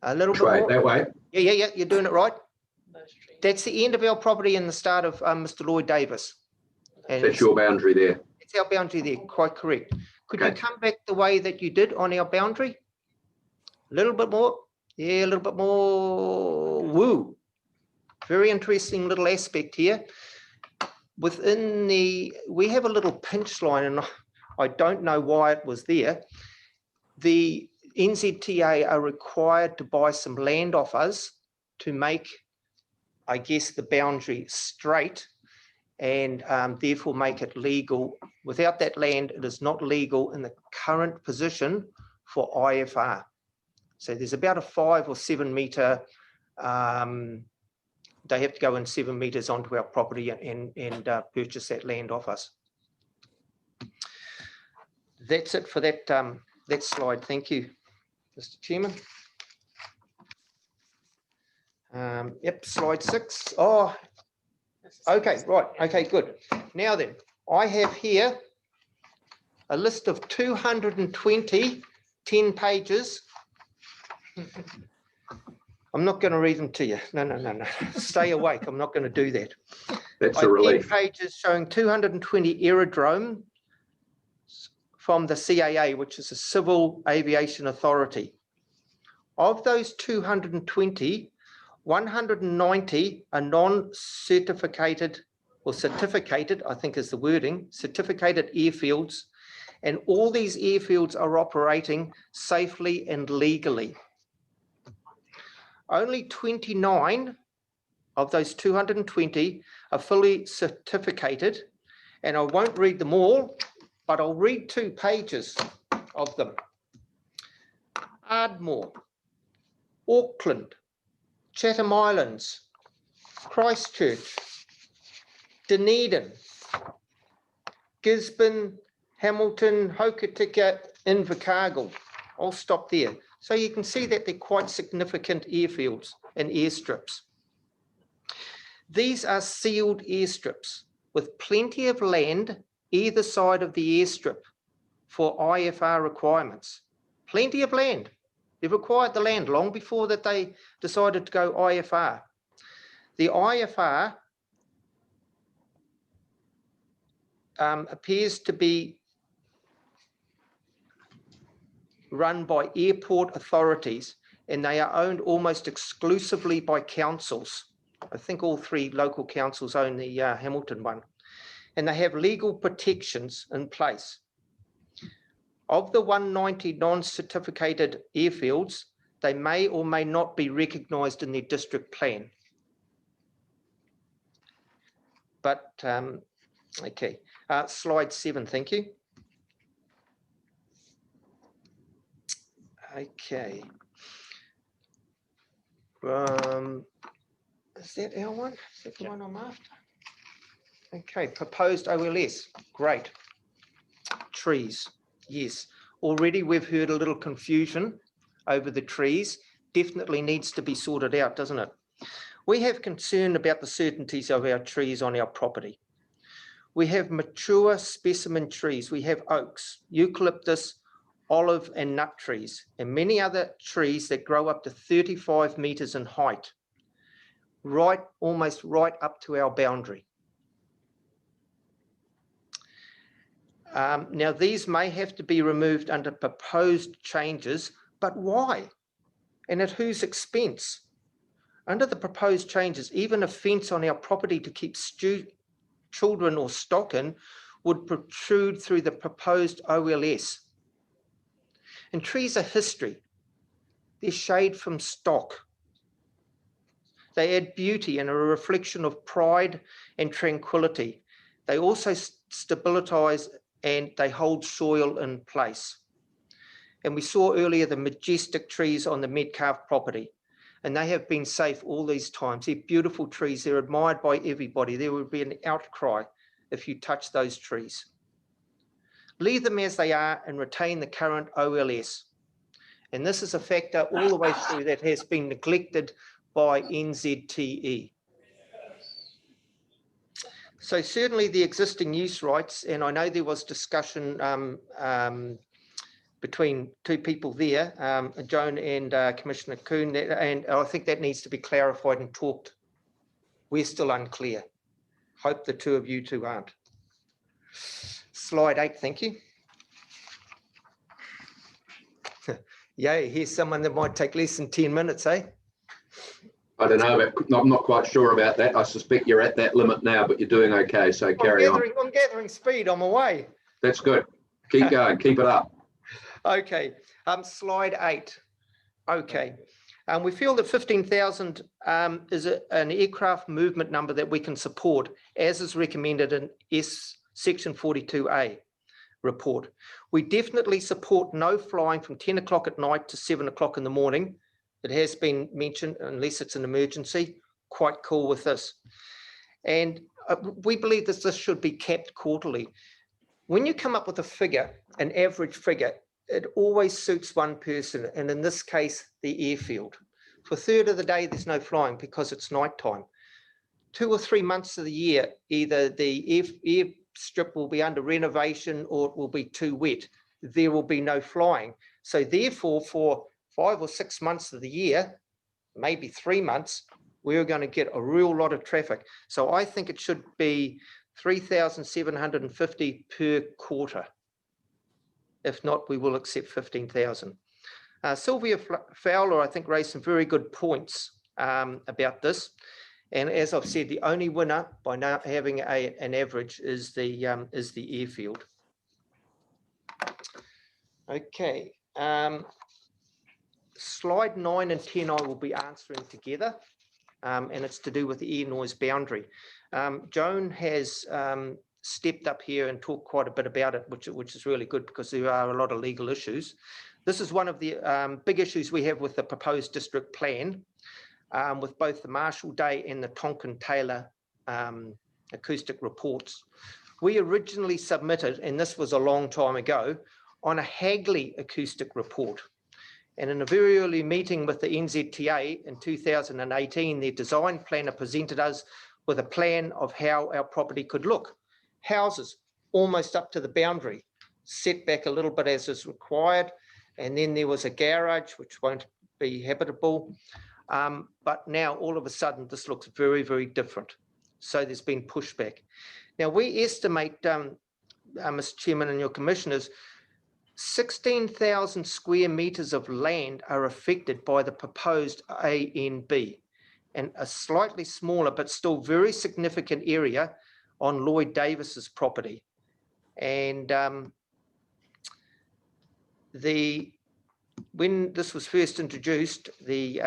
A little bit more. That way. Yeah. You're doing it right. That's the end of our property and the start of Mr. Lloyd Davis. And that's your boundary there. It's our boundary there. Quite correct. Could you come back the way that you did on our boundary? A little bit more. Yeah, a little bit more. Woo. Very interesting little aspect here. We have a little pinch line, and I don't know why it was there. The NZTA are required to buy some land off us to make, I guess, the boundary straight, and therefore make it legal. Without that land, it is not legal in the current position for IFR. So there's about a 5 or 7 metre, they have to go in 7 metres onto our property and purchase that land off us. That's it for that, that slide. Thank you, Mr. Chairman. Yep, slide 6. Oh, okay, right. Okay, good. Now then, I have here a list of 220, 10 pages. I'm not going to read them to you. No. Stay awake. I'm not going to do that. That's a relief. 10 pages showing 220 aerodromes from the CAA, which is a Civil Aviation Authority. Of those 220, 190 are non-certificated or certificated, I think is the wording, certificated airfields, and all these airfields are operating safely and legally. Only 29 of those 220 are fully certificated, and I won't read them all, but I'll read 2 pages of them. Ardmore, Auckland, Chatham Islands, Christchurch, Dunedin, Gisborne, Hamilton, Hokitika, Invercargill. I'll stop there. So you can see that they're quite significant airfields and airstrips. These are sealed airstrips with plenty of land either side of the airstrip for IFR requirements. Plenty of land. They've acquired the land long before that they decided to go IFR. The IFR appears to be run by airport authorities, and they are owned almost exclusively by councils. I think all 3 local councils own the Hamilton one, and they have legal protections in place. Of the 190 non-certificated airfields, they may or may not be recognised in their district plan. But, okay, slide 7, thank you. Okay. Is that our one? Is that the one I'm after? Okay, proposed OLS, great. Trees, yes. Already we've heard a little confusion over the trees. Definitely needs to be sorted out, doesn't it? We have concern about the certainties of our trees on our property. We have mature specimen trees. We have oaks, eucalyptus, olive and nut trees, and many other trees that grow up to 35 meters in height, almost right up to our boundary. Now, these may have to be removed under proposed changes, but why? And at whose expense? Under the proposed changes, even a fence on our property to keep children or stock in would protrude through the proposed OLS. And trees are history. They're shade from stock. They add beauty and a reflection of pride and tranquility. They also stabilize and they hold soil in place. And we saw earlier the majestic trees on the Metcalfe property, and they have been safe all these times. They're beautiful trees. They're admired by everybody. There would be an outcry if you touch those trees. Leave them as they are and retain the current OLS. And this is a factor all the way through that has been neglected by NZTE. So certainly the existing use rights, and I know there was discussion between two people there, Joan and Commissioner Kuhn, and I think that needs to be clarified and talked. We're still unclear. Hope the two of you two aren't. Slide 8, thank you. Yeah, here's someone that might take less than 10 minutes, eh? I don't know, I'm not quite sure about that. I suspect you're at that limit now, but you're doing okay, so carry on. I'm gathering speed, I'm away. That's good. Keep going, keep it up. Okay, slide 8. Okay, we feel that 15,000 is an aircraft movement number that we can support, as is recommended in Section 42A report. We definitely support no flying from 10 o'clock at night to 7 o'clock in the morning. It has been mentioned, unless it's an emergency. Quite cool with this. And we believe that this should be capped quarterly. When you come up with a figure, an average figure, it always suits one person, and in this case, the airfield. For a third of the day, there's no flying because it's nighttime. 2 or 3 months of the year, either the airstrip will be under renovation or it will be too wet. There will be no flying. So therefore, for 5 or 6 months of the year, maybe 3 months, we're going to get a real lot of traffic. So I think it should be 3,750 per quarter. If not, we will accept 15,000. Sylvia Fowler, I think, raised some very good points about this. And as I've said, the only winner by now having an average is the airfield. Okay. Slide 9 and 10 I will be answering together, and it's to do with the air noise boundary. Joan has stepped up here and talked quite a bit about it, which is really good because there are a lot of legal issues. This is one of the big issues we have with the proposed district plan, with both the Marshall Day and the Tonkin-Taylor acoustic reports. We originally submitted, and this was a long time ago, on a Hagley acoustic report. And in a very early meeting with the NZTA in 2018, their design planner presented us with a plan of how our property could look. Houses almost up to the boundary, set back a little bit as is required. And then there was a garage, which won't be habitable. But now all of a sudden, this looks very, very different. So there's been pushback. Now we estimate, Mr. Chairman and your commissioners, 16,000 square metres of land are affected by the proposed ANB, and a slightly smaller but still very significant area on Lloyd Davis's property. And when this was first introduced, the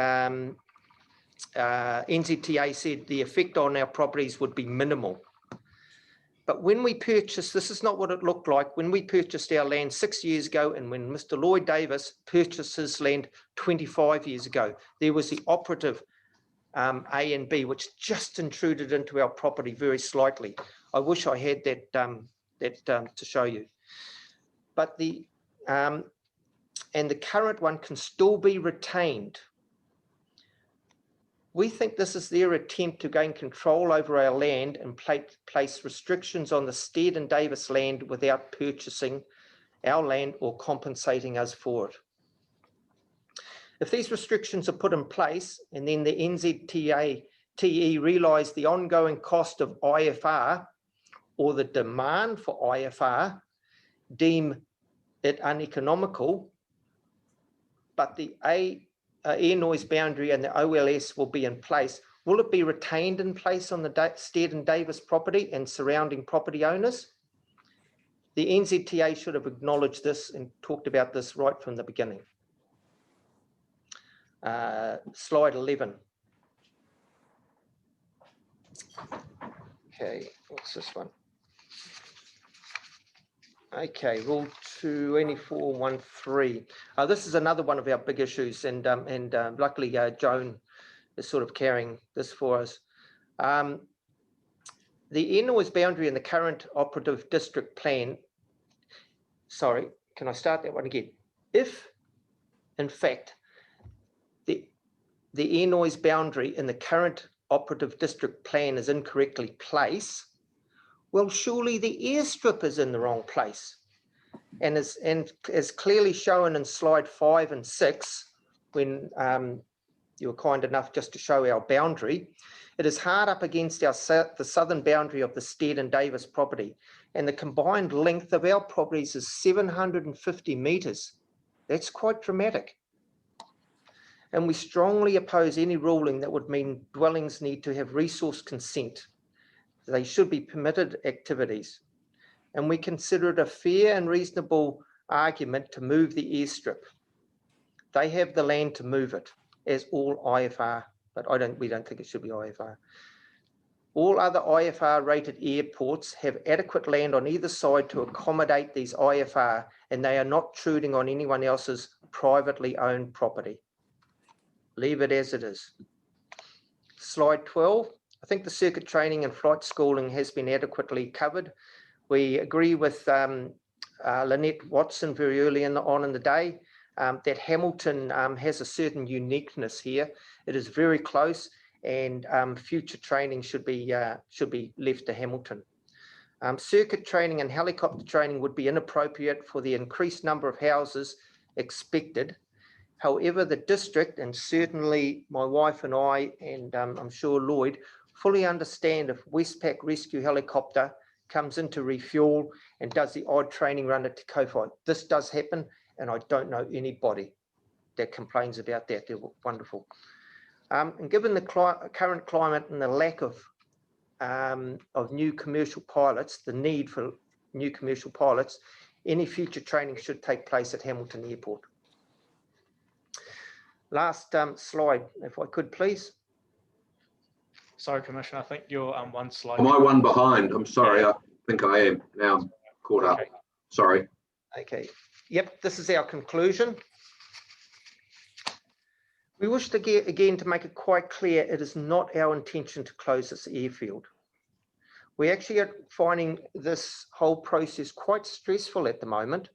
NZTA said the effect on our properties would be minimal. But when we purchased, this is not what it looked like when we purchased our land 6 years ago, and when Mr. Lloyd Davis purchased his land 25 years ago, there was the operative A and B, which just intruded into our property very slightly. I wish I had that to show you. But and the current one can still be retained. We think this is their attempt to gain control over our land and place restrictions on the Stead and Davis land without purchasing our land or compensating us for it. If these restrictions are put in place and then the NZTE realise the ongoing cost of IFR or the demand for IFR, deem it uneconomical, but the air noise boundary and the OLS will be in place, will it be retained in place on the Stead and Davis property and surrounding property owners? The NZTA should have acknowledged this and talked about this right from the beginning. Slide 11. Okay, what's this one? Okay, Rule 2413. This is another one of our big issues, and luckily Joan is sort of carrying this for us. The air noise boundary in the current operative district plan. Sorry, can I start that one again? If, in fact, the air noise boundary in the current operative district plan is incorrectly placed, well, surely the airstrip is in the wrong place. And as clearly shown in slide 5 and 6, when you were kind enough just to show our boundary, it is hard up against the southern boundary of the Stead and Davis property. And the combined length of our properties is 750 metres. That's quite dramatic. And we strongly oppose any ruling that would mean dwellings need to have resource consent. They should be permitted activities. And we consider it a fair and reasonable argument to move the airstrip. They have the land to move it, as all IFR, but we don't think it should be IFR. All other IFR rated airports have adequate land on either side to accommodate these IFR, and they are not intruding on anyone else's privately owned property. Leave it as it is. Slide 12. I think the circuit training and flight schooling has been adequately covered. We agree with Lynette Watson very early on in the day that Hamilton has a certain uniqueness here. It is very close, and future training should be left to Hamilton. Circuit training and helicopter training would be inappropriate for the increased number of houses expected. However, the district, and certainly my wife and I, and I'm sure Lloyd, fully understand if Westpac Rescue Helicopter comes in to refuel and does the odd training run at Te Kowhai. This does happen, and I don't know anybody that complains about that. They're wonderful. And given the current climate and the lack of new commercial pilots, the need for new commercial pilots, any future training should take place at Hamilton Airport. Last slide, if I could, please. Sorry, Commissioner, I think you're one slide. Am I one behind? I'm sorry, I think I am. Now I'm caught up. Sorry. Okay. Yep, this is our conclusion. We wish to again to make it quite clear, it is not our intention to close this airfield. We actually are finding this whole process quite stressful at the moment,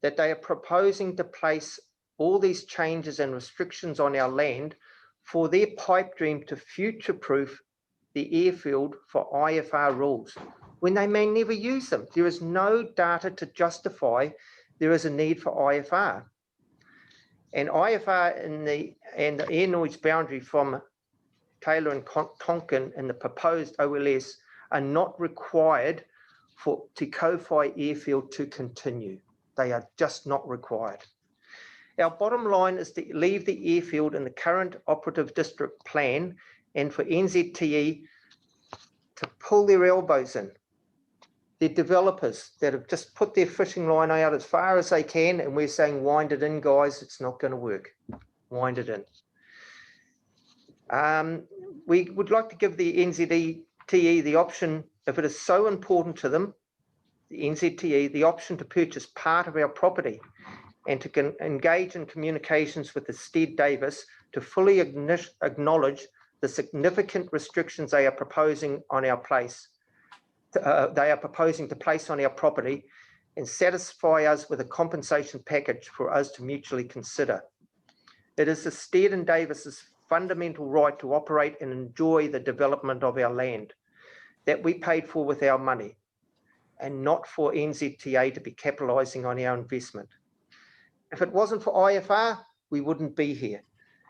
that they are proposing to place all these changes and restrictions on our land for their pipe dream to future-proof the airfield for IFR rules, when they may never use them. There is no data to justify there is a need for IFR. And IFR and the air noise boundary from Taylor and Tonkin and the proposed OLS are not required for Te Kowhai Airfield to continue. They are just not required. Our bottom line is to leave the airfield in the current operative district plan and for NZTE to pull their elbows in. They're developers that have just put their fishing line out as far as they can, and we're saying, wind it in, guys, it's not going to work. Wind it in. We would like to give the NZTE the option, if it is so important to them, the NZTE, the option to purchase part of our property and to engage in communications with the Stead Davis to fully acknowledge the significant restrictions they are proposing on our place. They are proposing to place on our property, and satisfy us with a compensation package for us to mutually consider. It is the Stead and Davis's fundamental right to operate and enjoy the development of our land that we paid for with our money, and not for NZTA to be capitalising on our investment. If it wasn't for IFR, we wouldn't be here.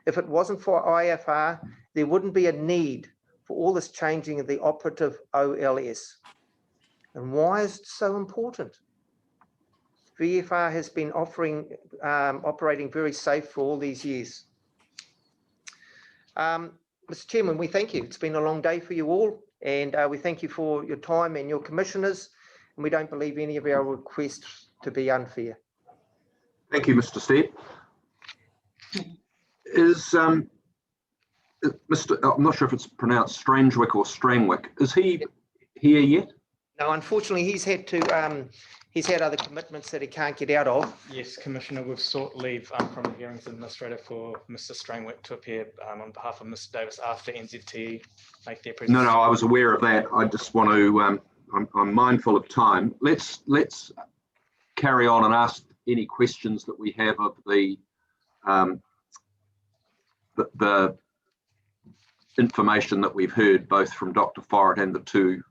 If it wasn't for IFR, there wouldn't be a need for all this changing of the operative OLS. And why is it so important? VFR has been operating very safe for all these years. Mr. Chairman, we thank you. It's been a long day for you all, and we thank you for your time and your commissioners, and we don't believe any of our requests to be unfair. Thank you, Mr. Stead. Is Mr. I'm not sure if it's pronounced Strangewick or Strangwick. Is he here yet? No, unfortunately, he's had other commitments that he can't get out of. Yes, Commissioner, we've sought leave from the hearings administrator for Mr. Strangwick to appear on behalf of Mr. Davis after NZTE make their presentation. No, I was aware of that. I just want to, I'm mindful of time. Let's carry on and ask any questions that we have of the information that we've heard, both from Dr. Forrett and the two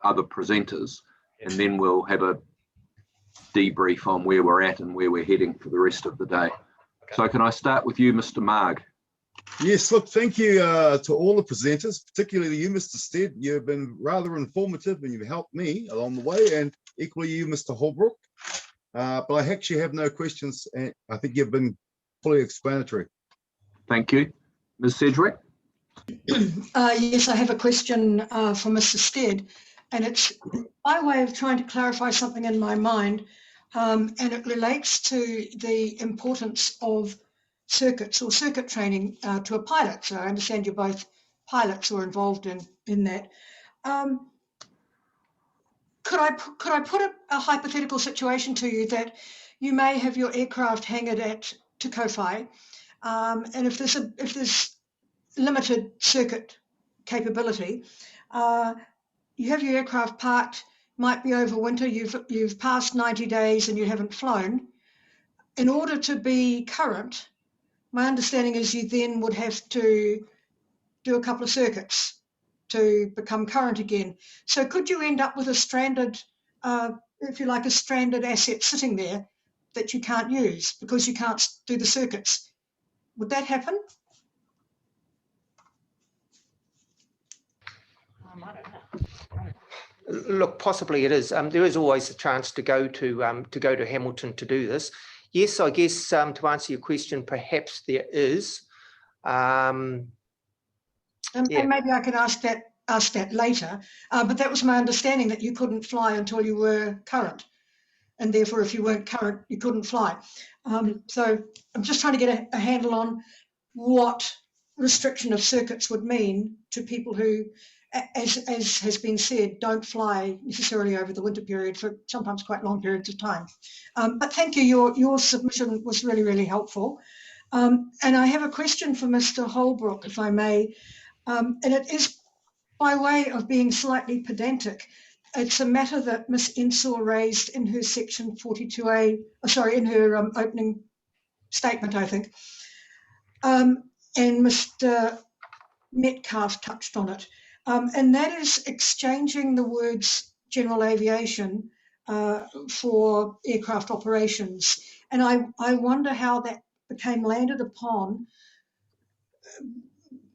other presenters, and then we'll have a debrief on where we're at and where we're heading for the rest of the day. Okay. So can I start with you, Mr. Marg? Yes, look, thank you to all the presenters, particularly you, Mr. Stead. You've been rather informative and you've helped me along the way, and equally you, Mr. Holbrook. But I actually have no questions, and I think you've been fully explanatory. Thank you. Ms. Sedgwick? Yes, I have a question for Mr. Stead, and it's by way of trying to clarify something in my mind, and it relates to the importance of circuits or circuit training to a pilot. So I understand you're both pilots or involved in that. Could I put a hypothetical situation to you that you may have your aircraft hangared at Te Kowhai, and if there's limited circuit capability, you have your aircraft parked, might be over winter, you've passed 90 days and you haven't flown. In order to be current, my understanding is you then would have to do a couple of circuits to become current again. So could you end up with a stranded, if you like, a stranded asset sitting there that you can't use because you can't do the circuits? Would that happen? Look, possibly it is. There is always a chance to go to Hamilton to do this. Yes, I guess to answer your question, perhaps there is. And maybe I can ask that later. But that was my understanding, that you couldn't fly until you were current, and therefore, if you weren't current, you couldn't fly. So I'm just trying to get a handle on what restriction of circuits would mean to people who, as has been said, don't fly necessarily over the winter period for sometimes quite long periods of time. But thank you, your submission was really, really helpful. And I have a question for Mr. Holbrook, if I may, and it is by way of being slightly pedantic. It's a matter that Ms. Ensor raised in her section 42A, in her opening statement, I think. And Mr. Metcalf touched on it. And that is exchanging the words general aviation for aircraft operations. And I wonder how that became landed upon.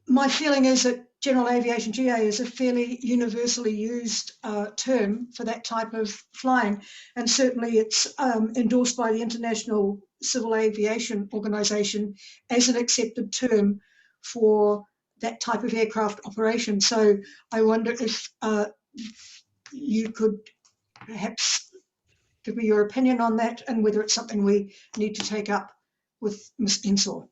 My feeling is that general aviation, GA, is a fairly universally used term for that type of flying. And certainly it's endorsed by the International Civil Aviation Organization as an accepted term for that type of aircraft operation. So I wonder if you could perhaps give me your opinion on that, and whether it's something we need to take up with Ms. Ensor.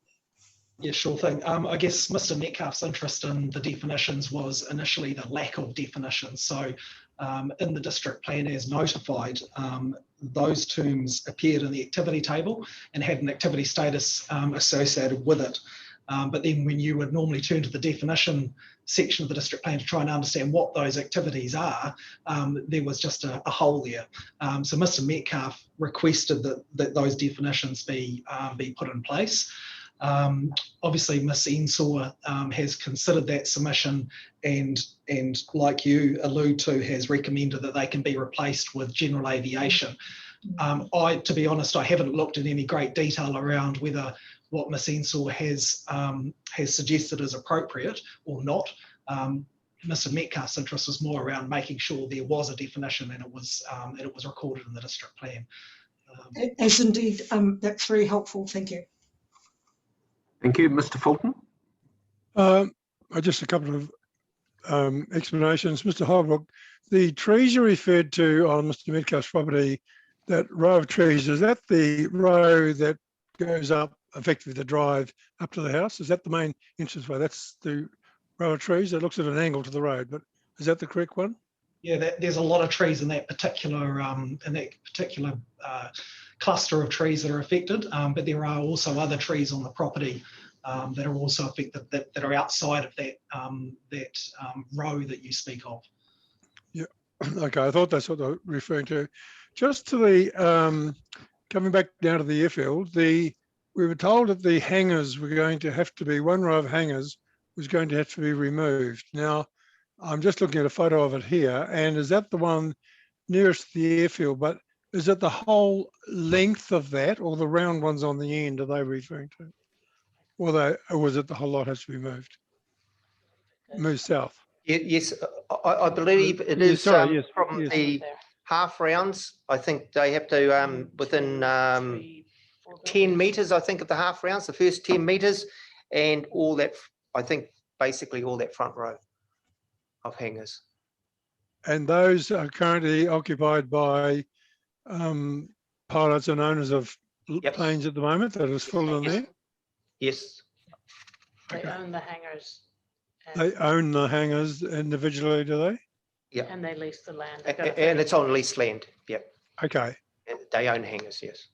Yeah, sure thing. I guess Mr. Metcalf's interest in the definitions was initially the lack of definitions. So in the district plan as notified, those terms appeared in the activity table and had an activity status associated with it. But then when you would normally turn to the definition section of the district plan to try and understand what those activities are, there was just a hole there. So Mr. Metcalfe requested that those definitions be put in place. Obviously, Ms. Ensor has considered that submission and like you allude to, has recommended that they can be replaced with general aviation. To be honest, I haven't looked in any great detail around whether what Ms. Ensor has suggested is appropriate or not. Mr. Metcalfe's interest was more around making sure there was a definition and it was recorded in the district plan. As indeed, that's very helpful. Thank you. Thank you, Mr. Fulton. Just a couple of explanations. Mr. Holbrook, the trees you referred to on Mr. Metcalfe's property, that row of trees, is that the row that goes up effectively the drive up to the house? Is that the main entranceway? That's the row of trees that looks at an angle to the road, but is that the correct one? Yeah, there's a lot of trees in that particular cluster of trees that are affected, but there are also other trees on the property that are also affected that are outside of that row that you speak of. Yeah, okay, I thought that's what they're referring to. Just to the coming back down to the airfield, we were told that the hangars were going to have to be, one row of hangars was going to have to be removed. Now, I'm just looking at a photo of it here, and is that the one nearest the airfield? But is it the whole length of that, or the round ones on the end? Are they referring to, or was it the whole lot has to be moved south? Yes, I believe it is from the half rounds. I think they have to within 10 meters. I think of the half rounds, the first 10 meters, and all that. I think basically all that front row of hangars. And those are currently occupied by pilots and owners of planes at the moment that is full in there? Yes. They own the hangars. They own the hangars individually, do they? Yeah. And they lease the land. And it's on leased land. Yep. Okay. They own hangars, yes.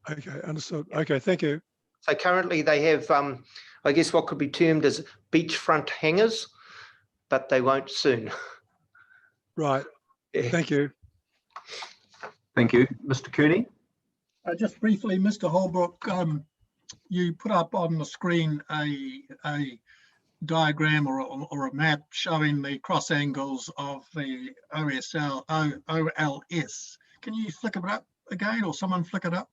Okay, understood. Okay, thank you. So currently they have, I guess what could be termed as beachfront hangars, but they won't soon. Right. Thank you. Thank you. Mr. Cooney? Just briefly, Mr. Holbrook, you put up on the screen a diagram or a map showing the cross angles of the OLS. Can you flick it up again, or someone flick it up?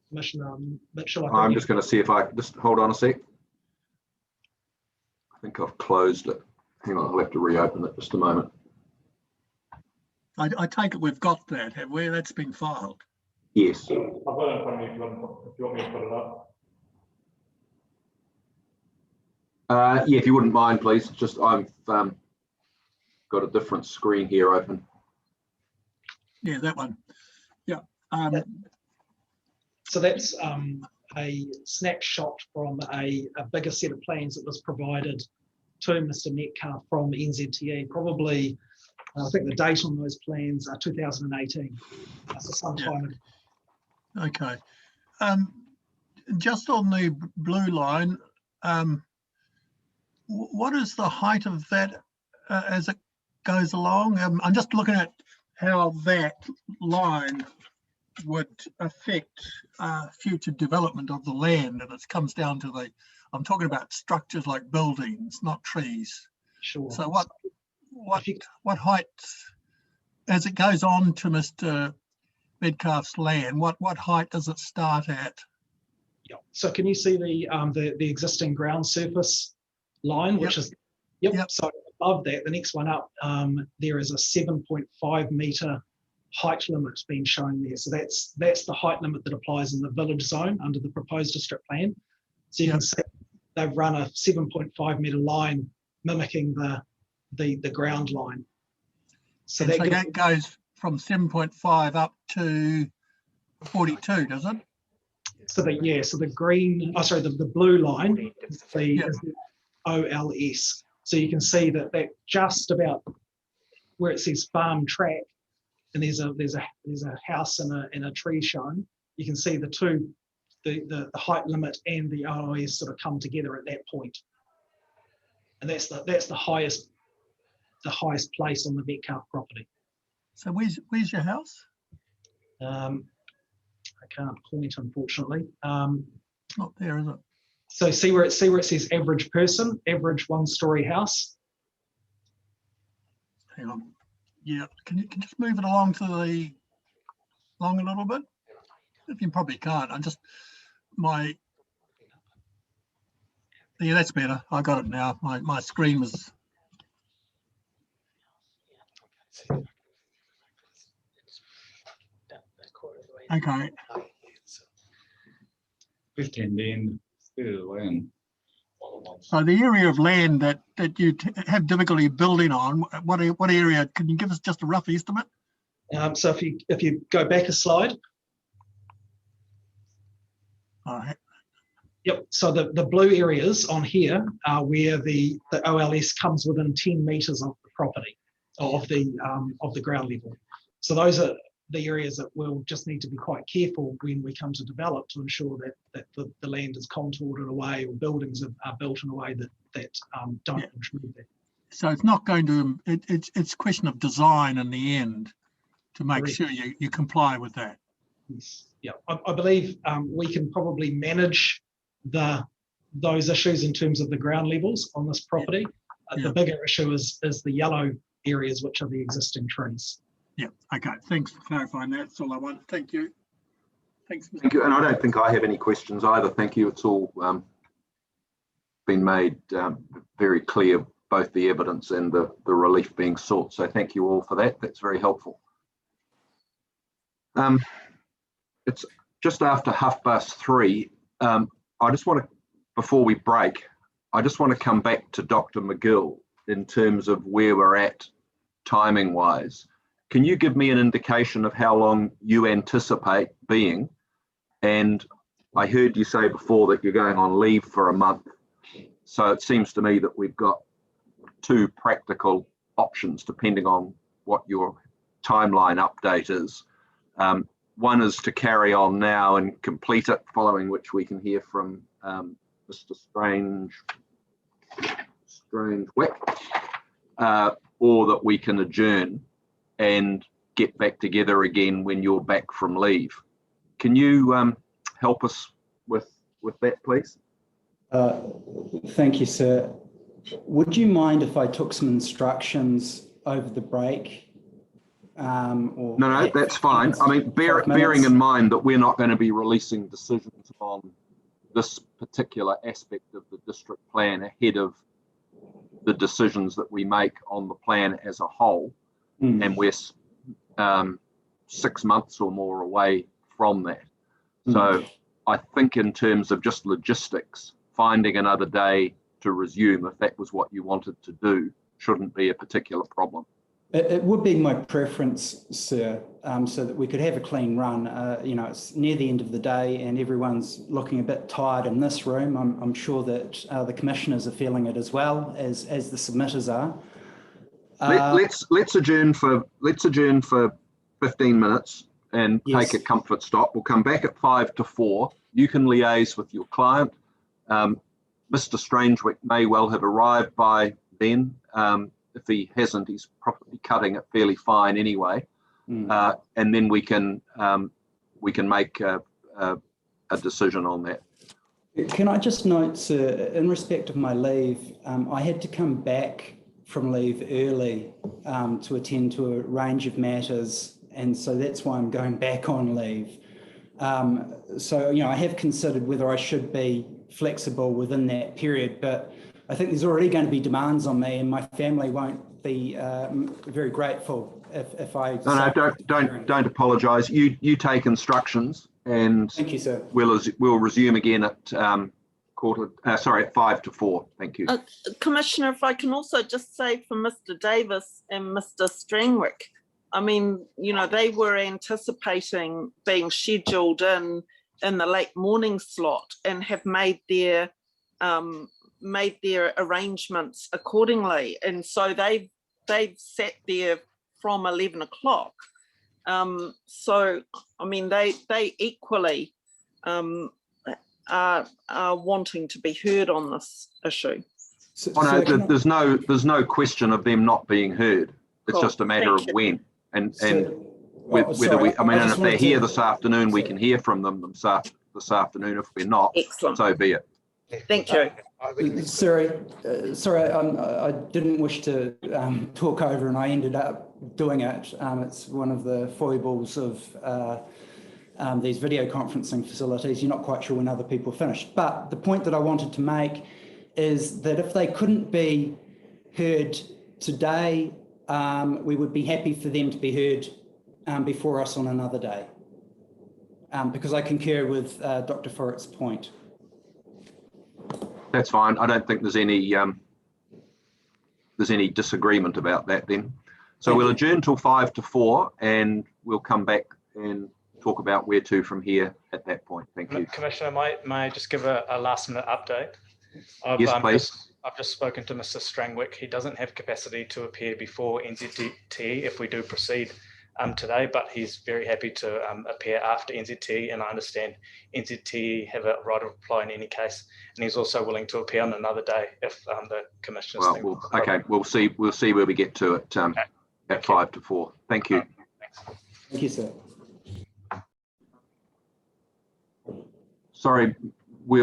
Commissioner Mitchell, I'm just going to see if I just hold on a sec. I think I've closed it. Hang on, I'll have to reopen it just a moment. I take it we've got that, have we? That's been filed. Yes. I've got it in front of me if you want me to put it up. Yeah, if you wouldn't mind, please. Just I've got a different screen here open. Yeah, that one. Yeah. So that's a snapshot from a bigger set of plans that was provided to Mr. Metcalfe from NZTE. Probably, I think the date on those plans are 2018. So some time ago. Okay. Just on the blue line, what is the height of that as it goes along? I'm just looking at how that line would affect future development of the land, and it comes down to I'm talking about structures like buildings, not trees. Sure. So what height, as it goes on to Mr. Metcalfe's land, what height does it start at? Yeah. So can you see the existing ground surface line, which is so above that, the next one up, there is a 7.5 metre height limit being shown there. So that's the height limit that applies in the village zone under the proposed district plan. So you can see they've run a 7.5 metre line mimicking the ground line. So that goes from 7.5 up to 42, does it? So the green, the blue line is the OLS. So you can see that just about where it says farm track, and there's a house and a tree shown. You can see the two the height limit and the ROS sort of come together at that point. And that's the highest place on the Metcalfe property. So where's your house? I can't point, unfortunately. It's not there, is it? So see where it says average person, average one-story house. Hang on. Yeah, can you just move it along a little bit? You probably can't. Yeah, that's better. I got it now. My screen was. Okay. 15 then land. So the area of land that you have difficulty building on, what area? Can you give us just a rough estimate? So if you go back a slide. All right. Yep. So the blue areas on here are where the OLS comes within 10 meters of the property, of the ground level. So those are the areas that we'll just need to be quite careful when we come to develop, to ensure that the land is contoured in a way, or buildings are built in a way that don't intrude that. So it's not going to. It's a question of design in the end to make Correct. sure you comply with that. Yes. Yeah, I believe we can probably manage those issues in terms of the ground levels on this property. The bigger issue is the yellow areas, which are the existing trees. Yeah. Okay. Thanks for clarifying that. That's all I want. Thank you. Thanks. Thank you. And I don't think I have any questions either. Thank you. It's all been made very clear, both the evidence and the relief being sought. So thank you all for that. That's very helpful. It's just after 3:30. I just want to, before we break, I just want to come back to Dr. McGill in terms of where we're at timing wise. Can you give me an indication of how long you anticipate being? And I heard you say before that you're going on leave for a month. So it seems to me that we've got two practical options depending on what your timeline update is. One is to carry on now and complete it, following which we can hear from Mr. Strangewick, or that we can adjourn and get back together again when you're back from leave. Can you help us with that, please? Thank you, sir. Would you mind if I took some instructions over the break? No, that's fine. I mean, bearing in mind that we're not going to be releasing decisions on this particular aspect of the district plan ahead of the decisions that we make on the plan as a whole, and we're 6 months or more away from that. So I think in terms of just logistics, finding another day to resume, if that was what you wanted to do, shouldn't be a particular problem. It would be my preference, sir, so that we could have a clean run. It's near the end of the day and everyone's looking a bit tired in this room. I'm sure that the commissioners are feeling it as well as the submitters are. Let's adjourn for 15 minutes and take a comfort stop. We'll come back at 5 to 4. You can liaise with your client. Mr. Strangewick may well have arrived by then. If he hasn't, he's probably cutting it fairly fine anyway. And then we can make a decision on that. Can I just note, sir, in respect of my leave, I had to come back from leave early to attend to a range of matters, and so that's why I'm going back on leave. So I have considered whether I should be flexible within that period, but I think there's already going to be demands on me, and my family won't be very grateful if I. No, don't apologise. You take instructions, and thank you, sir. We'll resume again at 5 to 4. Thank you. Commissioner, if I can also just say for Mr. Davis and Mr. Strangwick, I mean, they were anticipating being scheduled in the late morning slot and have made their arrangements accordingly, and so they've sat there from 11 o'clock. So I mean, they equally are wanting to be heard on this issue. Oh, no, there's no question of them not being heard. It's Cool. just a matter Thank of you. when. And whether sorry, we, I mean, I and just if they're wanted here to- this afternoon, we can hear from them this afternoon. If we're not, Excellent. so be it. Thank you. Sorry, I didn't wish to talk over and I ended up doing it. It's one of the foibles of these video conferencing facilities. You're not quite sure when other people finish. But the point that I wanted to make is that if they couldn't be heard today, we would be happy for them to be heard before us on another day. Because I concur with Dr. Forrett's point. That's fine. I don't think there's any disagreement about that then. So we'll adjourn till 5 to 4 and we'll come back and talk about where to from here at that point. Thank you. Commissioner, may I just give a last minute update? Yes, please. I've just spoken to Mr. Strangwick. He doesn't have capacity to appear before NZTE if we do proceed today, but he's very happy to appear after NZTE, and I understand NZTE have a right of reply in any case, and he's also willing to appear on another day if the commissioners think. Okay, we'll see where we get to it at 5 to 4. Thank you. Thank you, sir. Sorry, we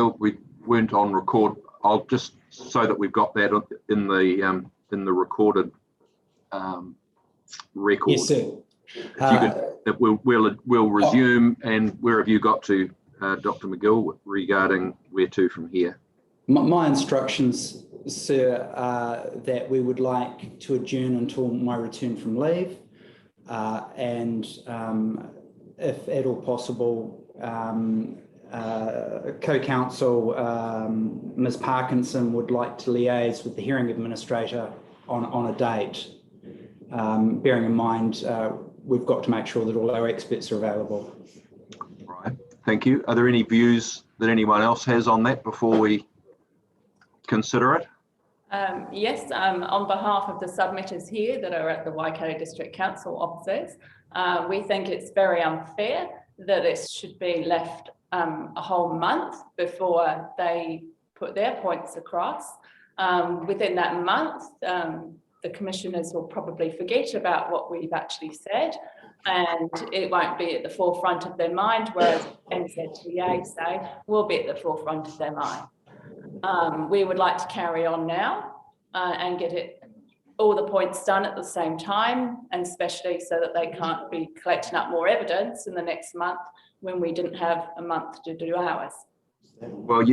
weren't on record. I'll just, so that we've got that in the recorded record. Yes, sir. If you could, we'll resume. And where have you got to, Dr. McGill, regarding where to from here? My instructions, sir, are that we would like to adjourn until my return from leave, and if at all possible, co-counsel Ms. Parkinson would like to liaise with the hearing administrator on a date, bearing in mind we've got to make sure that all our experts are available. Right, thank you. Are there any views that anyone else has on that before we consider it? Yes, on behalf of the submitters here that are at the Waikato District Council offices, we think it's very unfair that it should be left a whole month before they put their points across. Within that month, the commissioners will probably forget about what we've actually said, and it won't be at the forefront of their mind, whereas NZTA say will be at the forefront of their mind. We would like to carry on now and get all the points done at the same time, and especially so that they can't be collecting up more evidence in the next month when we didn't have a month to do ours. Well,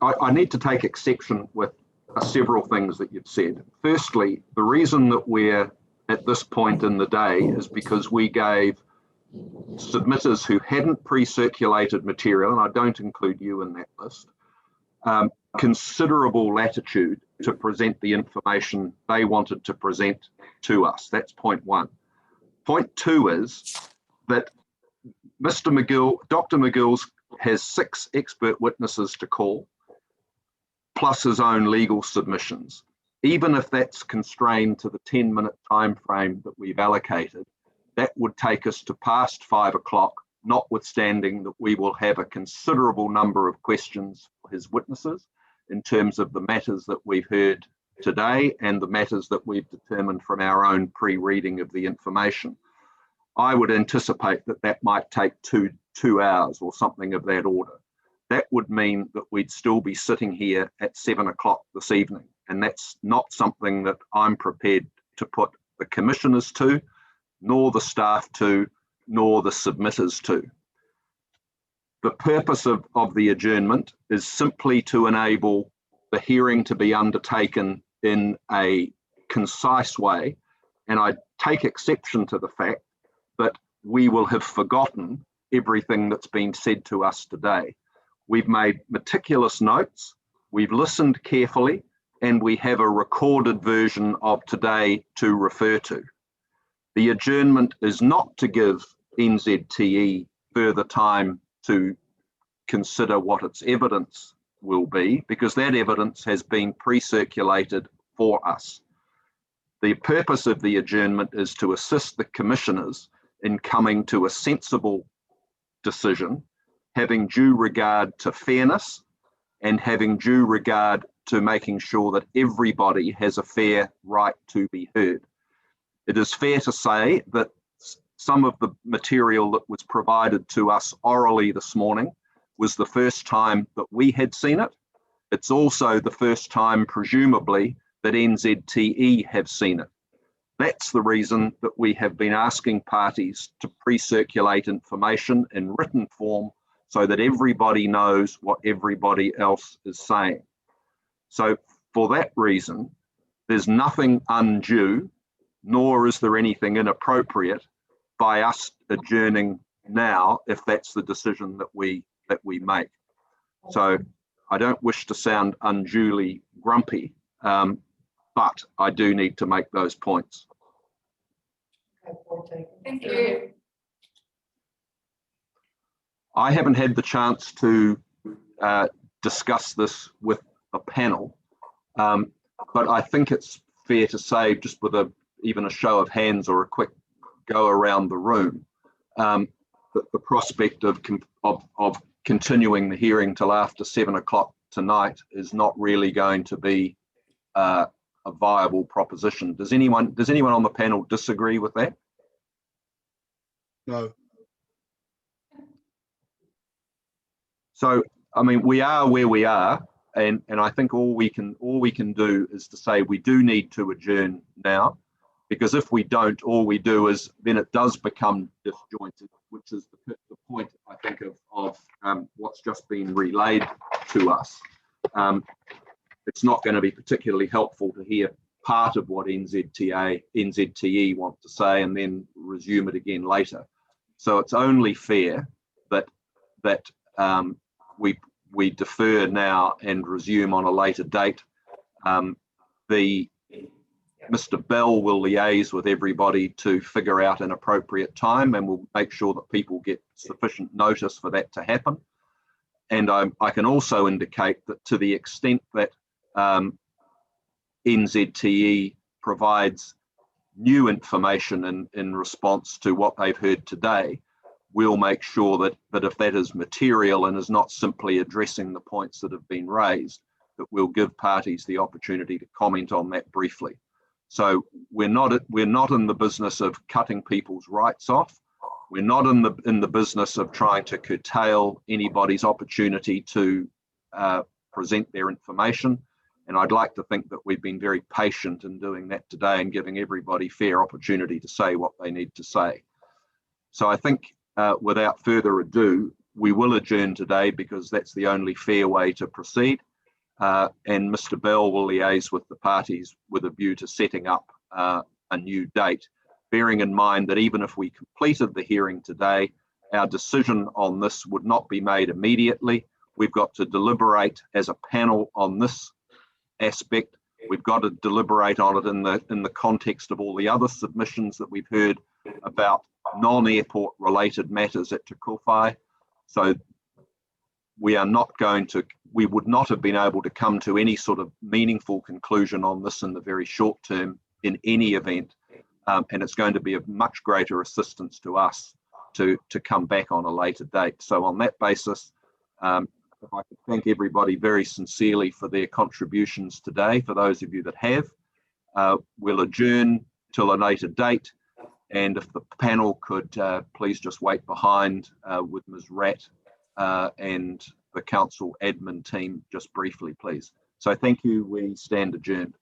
I need to take exception with several things that you've said. Firstly, the reason that we're at this point in the day is because we gave submitters who hadn't pre-circulated material, and I don't include you in that list, considerable latitude to present the information they wanted to present to us. That's point one. Point two is that Mr. McGill, Dr. McGill's has 6 expert witnesses to call, plus his own legal submissions. Even if that's constrained to the 10-minute time frame that we've allocated, that would take us to past 5 o'clock, notwithstanding that we will have a considerable number of questions for his witnesses in terms of the matters that we've heard today and the matters that we've determined from our own pre-reading of the information. I would anticipate that that might take two hours or something of that order. That would mean that we'd still be sitting here at 7 o'clock this evening. And that's not something that I'm prepared to put the commissioners to, nor the staff to, nor the submitters to. The purpose of the adjournment is simply to enable the hearing to be undertaken in a concise way. And I take exception to the fact that we will have forgotten everything that's been said to us today. We've made meticulous notes, we've listened carefully, and we have a recorded version of today to refer to. The adjournment is not to give NZTE further time to consider what its evidence will be, because that evidence has been pre-circulated for us. The purpose of the adjournment is to assist the commissioners in coming to a sensible decision having due regard to fairness and having due regard to making sure that everybody has a fair right to be heard. It is fair to say that some of the material that was provided to us orally this morning was the first time that we had seen it. It's also the first time, presumably, that NZTE have seen it. That's the reason that we have been asking parties to pre-circulate information in written form so that everybody knows what everybody else is saying. So for that reason, there's nothing undue, nor is there anything inappropriate by us adjourning now if that's the decision that we make. So I don't wish to sound unduly grumpy, but I do need to make those points. Thank you. I haven't had the chance to discuss this with a panel, but I think it's fair to say, just with even a show of hands or a quick go around the room, that the prospect of continuing the hearing till after 7 o'clock tonight is not really going to be a viable proposition. Does anyone on the panel disagree with that? No. So, I mean, we are where we are, and I think all we can do is to say we do need to adjourn now, because if we don't, all we do is then it does become disjointed, which is the point, I think, of what's just been relayed to us. It's not going to be particularly helpful to hear part of what NZTE want to say and then resume it again later. So it's only fair that we defer now and resume on a later date. Mr. Bell will liaise with everybody to figure out an appropriate time, and we'll make sure that people get sufficient notice for that to happen. And I can also indicate that to the extent that NZTE provides new information in response to what they've heard today, we'll make sure that if that is material and is not simply addressing the points that have been raised, that we'll give parties the opportunity to comment on that briefly. So we're not in the business of cutting people's rights off. We're not in the business of trying to curtail anybody's opportunity to present their information. And I'd like to think that we've been very patient in doing that today and giving everybody fair opportunity to say what they need to say. So I think without further ado, we will adjourn today because that's the only fair way to proceed. And Mr. Bell will liaise with the parties with a view to setting up a new date, bearing in mind that even if we completed the hearing today, our decision on this would not be made immediately. We've got to deliberate as a panel on this aspect. We've got to deliberate on it in the context of all the other submissions that we've heard about non-airport related matters at Te Kowhai. So we would not have been able to come to any sort of meaningful conclusion on this in the very short term in any event. And it's going to be of much greater assistance to us to come back on a later date. So on that basis, if I could thank everybody very sincerely for their contributions today, for those of you that have, we'll adjourn till a later date. And if the panel could please just wait behind with Ms. Ratt and the council admin team just briefly, please. So thank you. We stand adjourned.